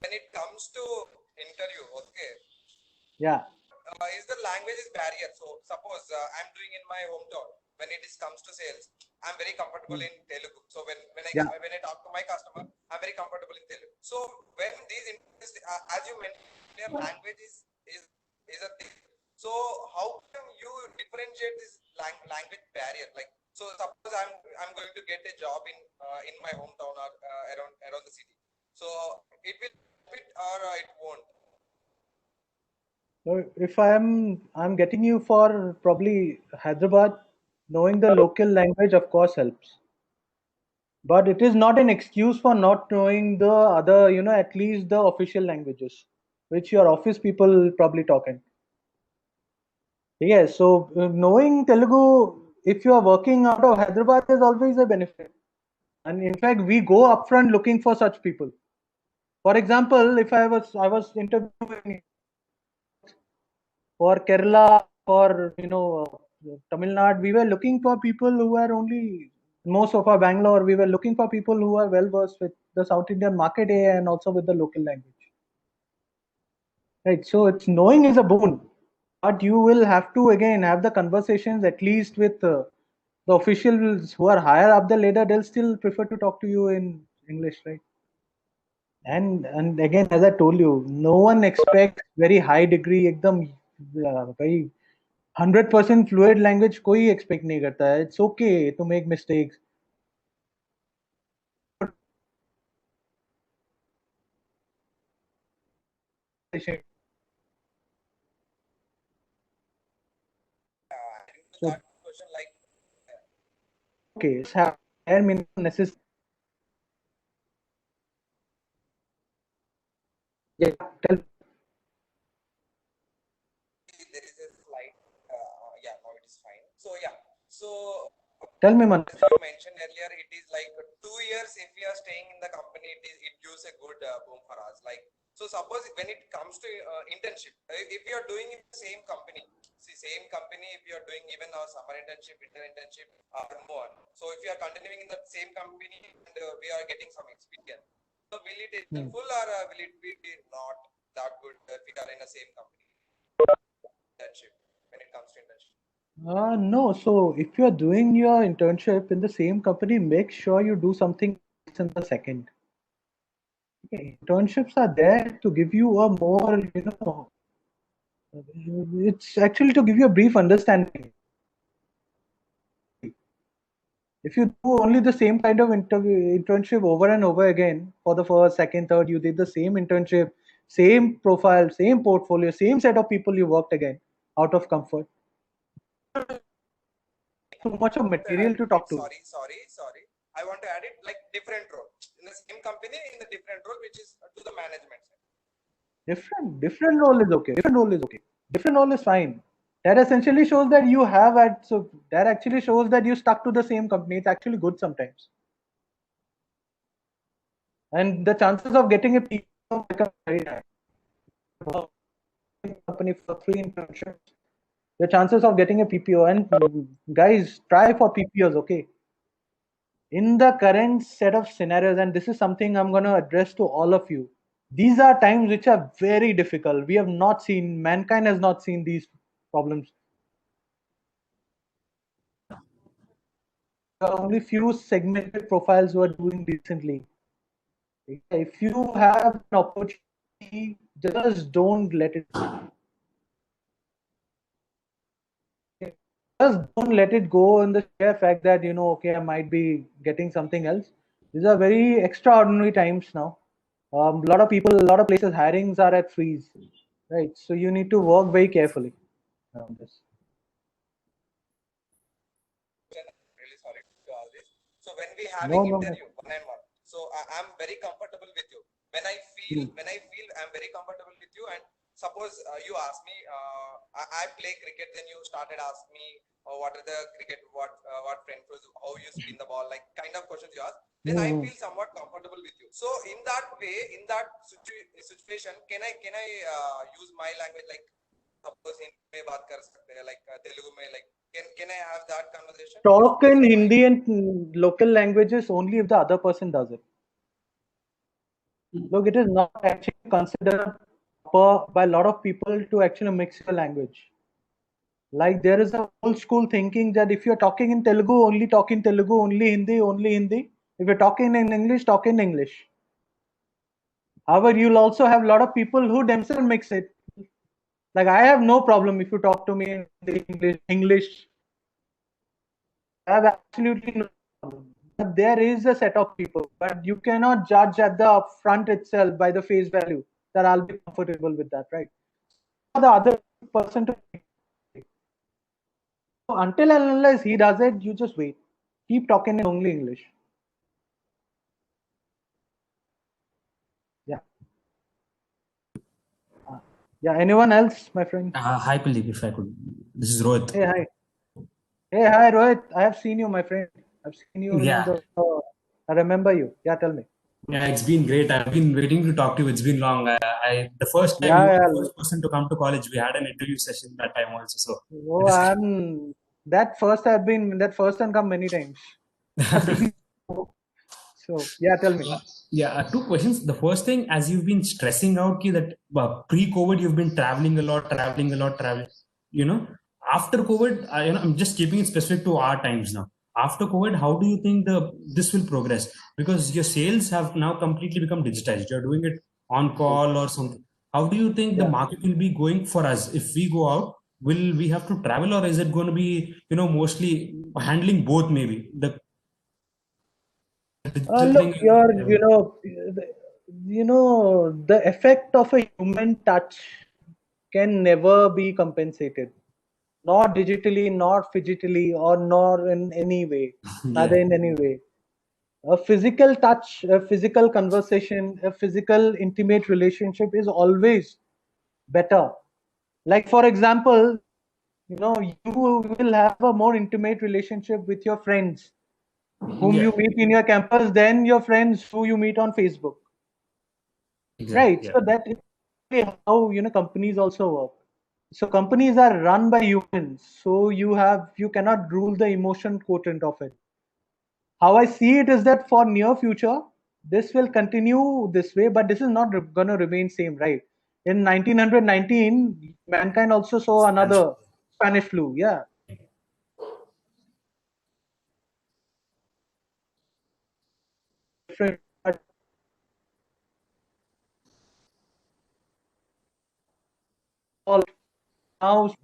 Speaker 8: when it comes to interview, okay.
Speaker 1: Yeah.
Speaker 8: Is the language is barrier? So suppose I'm doing in my hometown. When it comes to sales, I'm very comfortable in Telugu. So when I talk to my customer, I'm very comfortable in Telugu. So when these as you mentioned, their language is a thing. So how can you differentiate this language barrier? Like, so suppose I'm going to get a job in my hometown or around the city. So it will fit or it won't.
Speaker 1: So if I'm getting you for probably Hyderabad, knowing the local language of course helps. But it is not an excuse for not knowing the other, at least the official languages, which your office people probably talk in. Yes, so knowing Telugu, if you are working out of Hyderabad, is always a benefit. And in fact, we go upfront looking for such people. For example, if I was interviewing for Kerala, for Tamil Nadu, we were looking for people who were only most of our Bangalore. We were looking for people who are well versed with the South Indian market and also with the local language. Right. So it's knowing is a boon, but you will have to again have the conversations at least with the officials who are higher up the ladder. They'll still prefer to talk to you in English, right? And again, as I told you, no one expects very high degree, एकदम very 100% fluid language कोई expect नहीं करता है. It's okay to make mistakes. So,
Speaker 8: Question like,
Speaker 1: okay, it's have bare minimum necessary. Yeah, tell.
Speaker 8: there is a slight yeah, now it is fine. So yeah, so
Speaker 1: Tell me, man.
Speaker 8: as you mentioned earlier, it is like 2 years if we are staying in the company, it gives a good boom for us. Like, so suppose when it comes to internship, if you are doing in the same company, same company, if you are doing even a summer internship, winter internship, or more, so if you are continuing in the same company and we are getting some experience, so will it be helpful or will it be not that good if we are in the same company? Internship, when it comes to internship.
Speaker 1: No. So if you're doing your internship in the same company, make sure you do something in the second. Okay. Internships are there to give you a more, it's actually to give you a brief understanding. If you do only the same kind of internship over and over again for the first, second, third, you did the same internship, same profile, same portfolio, same set of people you worked again out of comfort. So much of material to talk to.
Speaker 8: Sorry. I want to add it like different role in the same company in the different role, which is to the management side.
Speaker 1: Different role is okay. Different role is fine. That essentially shows that you have so that actually shows that you stuck to the same company. It's actually good sometimes. and the chances of getting a PPO become very high. Company for free internships, the chances of getting a PPO, and guys, try for PPOs, okay? In the current set of scenarios, and this is something I'm going to address to all of you, these are times which are very difficult. We have not seen, mankind has not seen these problems. There are only few segmented profiles who are doing decently. If you have an opportunity, just don't let it go. Just don't let it go in the sheer fact that, you know, okay, I might be getting something else. These are very extraordinary times now. A lot of people, a lot of places, hirings are at freeze, right? So you need to work very carefully around this.
Speaker 8: Really sorry to all this. So when we having interview one-on-one, so I'm very comfortable with you. When I feel I'm very comfortable with you, and suppose you ask me, I play cricket, then you started asking me, what are the cricket, what friend was, how you spin the ball, like kind of questions you ask. Then I feel somewhat comfortable with you. So in that way, in that situation, can I use my language, like suppose Hindi में बात कर सकते हैं, like Telugu में, like can I have that conversation?
Speaker 1: Talk in Hindi and local languages only if the other person does it. Look, it is not actually considered by a lot of people to actually mix your language. Like there is a old school thinking that if you're talking in Telugu, only talk in Telugu, only Hindi, only Hindi. If you're talking in English, talk in English. However, you'll also have a lot of people who themselves mix it. Like I have no problem if you talk to me in English. I have absolutely no problem. But there is a set of people, but you cannot judge at the front itself by the face value that I'll be comfortable with that, right? For the other person to until and unless he does it, you just wait. Keep talking in only English. Yeah. Yeah. Anyone else, my friend?
Speaker 12: Hi, Kuldeep, if I could. This is Rohit.
Speaker 1: Hey, hi. Hey, hi, Rohit. I have seen you, my friend. I've seen you.
Speaker 12: Yeah.
Speaker 1: I remember you. Yeah, tell me.
Speaker 12: Yeah, it's been great. I've been waiting to talk to you. It's been long. The first time you were the first person to come to college, we had an interview session that time also. So.
Speaker 1: Oh, that first and come many times. So yeah, tell me.
Speaker 12: Yeah, two questions. The first thing, as you've been stressing out that pre-COVID you've been traveling a lot. You know, after COVID, I'm just keeping it specific to our times now. After COVID, how do you think this will progress? Because your sales have now completely become digitized. You're doing it on call or something. How do you think the market will be going for us if we go out? Will we have to travel, or is it going to be, mostly handling both? Maybe the
Speaker 1: look, the effect of a human touch can never be compensated, not digitally, not physically, or nor in any way, neither in any way. A physical touch, a physical conversation, a physical intimate relationship is always better. Like for example, you will have a more intimate relationship with your friends whom you meet in your campus than your friends who you meet on Facebook. Exactly, right. So that is how companies also work. So companies are run by humans. So you cannot rule the emotion quotient of it. How I see it is that for near future, this will continue this way, but this is not going to remain same, right? In 1919, mankind also saw another Spanish flu. Yeah. Different. All now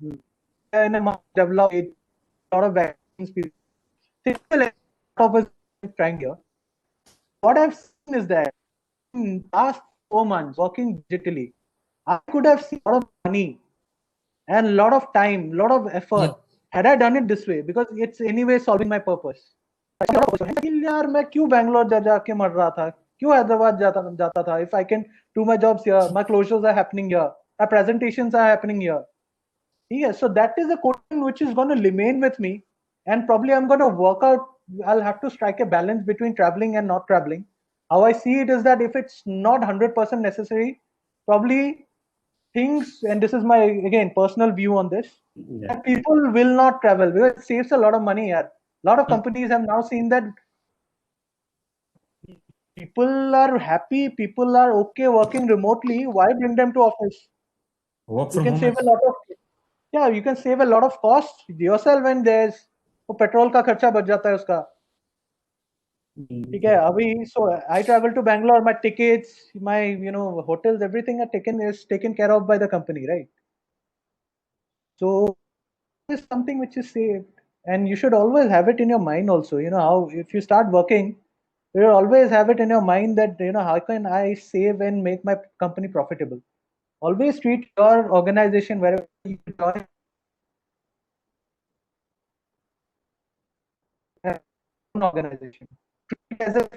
Speaker 1: in a developed a lot of vaccines. Still, trying here. What I've seen is that in last 4 months working digitally, I could have seen a lot of money and a lot of time, a lot of effort had I done it this way, because it's anyway solving my purpose. यार मैं क्यों बैंगलोर जाके मर रहा था, क्यों हैदराबाद जाता था? If I can do my jobs here, my closures are happening here, my presentations are happening here. Yeah, so that is a quotient which is going to remain with me, and probably I'm going to work out. I'll have to strike a balance between traveling and not traveling. How I see it is that if it's not 100% necessary, probably things, and this is my again personal view on this, that people will not travel because it saves a lot of money. A lot of companies have now seen that people are happy, people are okay working remotely. Why bring them to office?
Speaker 12: Work
Speaker 1: You
Speaker 12: from
Speaker 1: can
Speaker 12: home.
Speaker 1: save a lot of, yeah, you can save a lot of cost yourself when there's वो petrol का खर्चा बच जाता है उसका. ठीक है अभी so I travel to Bangalore, my tickets, my hotels, everything is taken care of by the company, right? So it's something which is saved, and you should always have it in your mind also. How if you start working, you will always have it in your mind that how can I save and make my company profitable. Always treat your organization wherever you join as an organization. Treat it as a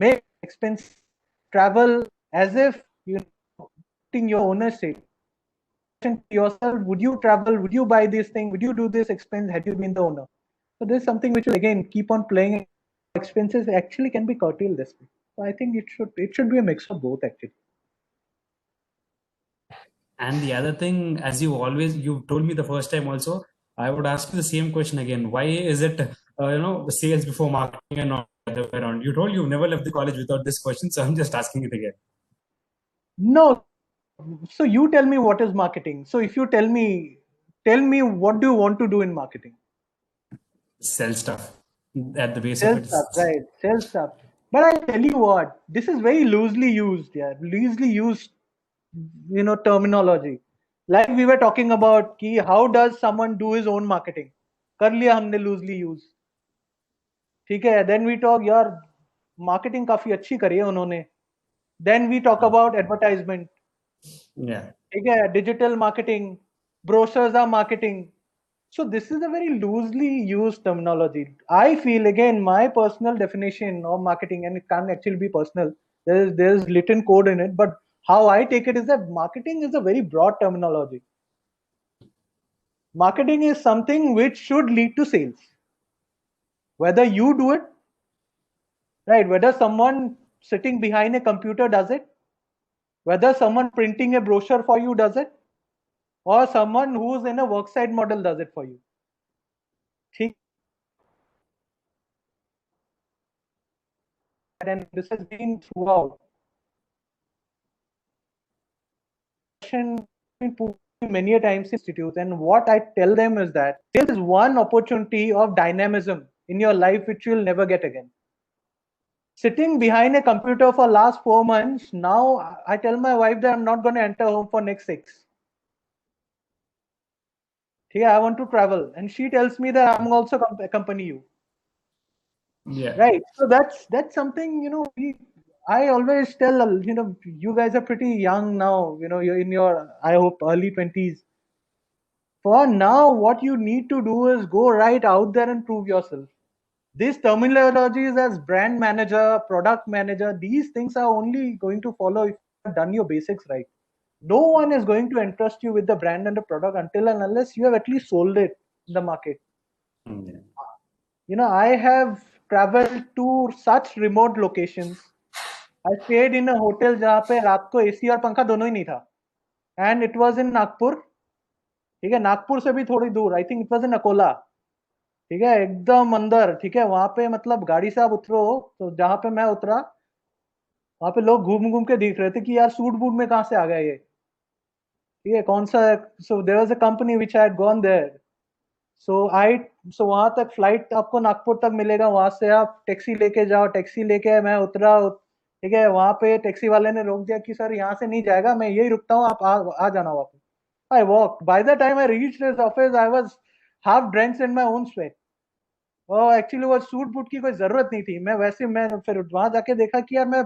Speaker 1: make expense travel as if putting your ownership to yourself. Would you travel? Would you buy this thing? Would you do this expense had you been the owner? So this is something which will again keep on playing. Expenses actually can be curtailed this way. So I think it should be a mix of both actually.
Speaker 12: And the other thing, as you told me the first time also, I would ask you the same question again. Why is it, the sales before marketing and not the other way around? You told you've never left the college without this question, so I'm just asking it again.
Speaker 1: No. So you tell me what is marketing. So if you tell me what do you want to do in marketing?
Speaker 12: Sell stuff at the base
Speaker 1: Sell
Speaker 12: of it.
Speaker 1: stuff, right? Sell stuff. But I tell you what, this is very loosely used, yeah. Loosely used, terminology. Like we were talking about, how does someone do his own marketing? कर लिया हमने loosely use. ठीक है. Then we talk, यार marketing काफी अच्छी करी है उन्होंने. Then we talk about advertisement.
Speaker 12: Yeah.
Speaker 1: ठीक है. Digital marketing, brochures are marketing. So this is a very loosely used terminology. I feel again my personal definition of marketing, and it can't actually be personal. There's written code in it, but how I take it is that marketing is a very broad terminology. Marketing is something which should lead to sales. Whether you do it, right? Whether someone sitting behind a computer does it, whether someone printing a brochure for you does it, or someone who's in a worksite model does it for you. ठीक. And this has been throughout. Many a times institutes, and what I tell them is that there is one opportunity of dynamism in your life which you'll never get again. Sitting behind a computer for last 4 months, now I tell my wife that I'm not going to enter home for next 6. Yeah, I want to travel, and she tells me that I'm also accompany you.
Speaker 12: Yeah.
Speaker 1: Right. So that's something I always tell you guys are pretty young now. You're in your, I hope, early 20s. For now, what you need to do is go right out there and prove yourself. These terminologies as brand manager, product manager, these things are only going to follow if you have done your basics right. No one is going to entrust you with the brand and the product until and unless you have at least sold it in the market. I have traveled to such remote locations. I stayed in a hotel जहाँ पे रात को AC और पंखा दोनों ही नहीं था. And it was in Nagpur. ठीक है, नागपुर से भी थोड़ी दूर. I think it was in Akola. ठीक है, एकदम अंदर. ठीक है, वहां पे मतलब गाड़ी से आप उतरो तो जहां पे मैं उतरा वहां पे लोग घूम घूम के देख रहे थे कि यार सूट बूट में कहां से आ गया ये. ठीक है, कौन सा. So there was a company which I had gone there. So वहां तक फ्लाइट आपको नागपुर तक मिलेगा. वहां से आप टैक्सी लेके जाओ. टैक्सी लेके मैं उतरा. ठीक है, वहां पे टैक्सी वाले ने रोक दिया कि सर यहाँ से नहीं जाएगा, मैं यही रुकता हूँ, आप आ जाना वापस. I walked. By the time I reached his office, I was half drenched in my own sweat. Actually वो सूट बूट की कोई जरूरत नहीं थी. मैं फिर वहां जाके देखा कि यार मैं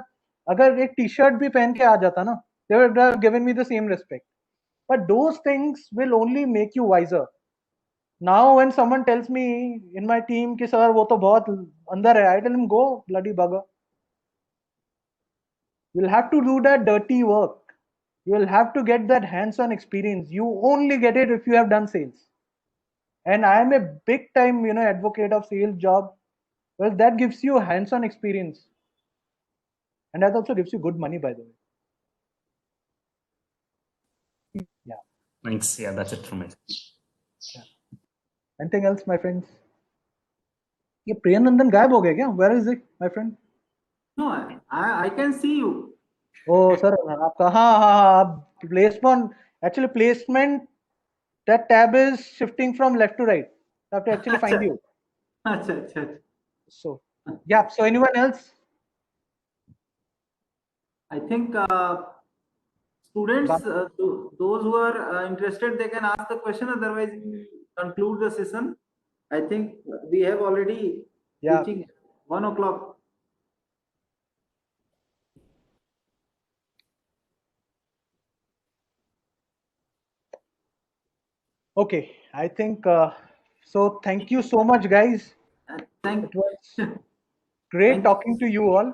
Speaker 1: अगर एक टी शर्ट भी पहन के आ जाता ना, they would have given me the same respect. But those things will only make you wiser. Now when someone tells me in my team कि सर वो तो बहुत अंदर है, I tell him go bloody bugger. You'll have to do that dirty work. You'll have to get that hands-on experience. You only get it if you have done sales. And I am a big time, advocate of sales job. Well, that gives you hands-on experience, and that also gives you good money, by the way. Yeah.
Speaker 12: Thanks. Yeah, that's it from me.
Speaker 1: Yeah. Anything else, my friends? ये प्रियनंदन गायब हो गया क्या? Where is it, my friend?
Speaker 10: No, I can see you.
Speaker 1: Oh, sir, आपका हाँ placement, actually placement, that tab is shifting from left to right. I have to actually find you.
Speaker 10: Acha.
Speaker 1: So yeah. So anyone else?
Speaker 10: I think students, those who are interested, they can ask the question. Otherwise, we conclude the session. I think we have already reaching 1 o'clock.
Speaker 1: Okay, I think so. Thank you so much, guys.
Speaker 10: It
Speaker 1: was great talking to you all.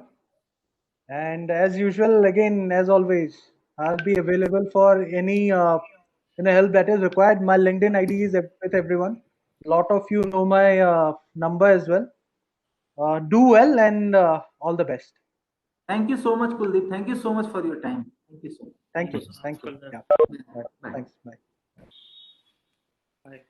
Speaker 1: And as usual, again, as always, I'll be available for any help that is required. My LinkedIn ID is with everyone. A lot of you know my number as well. Do well and all the best.
Speaker 10: Thank you so much, Kuldeep. Thank you so much for your time. Thank you so much.
Speaker 1: Thank you. Yeah.
Speaker 10: Bye.
Speaker 1: Thanks. Bye.
Speaker 3: Bye.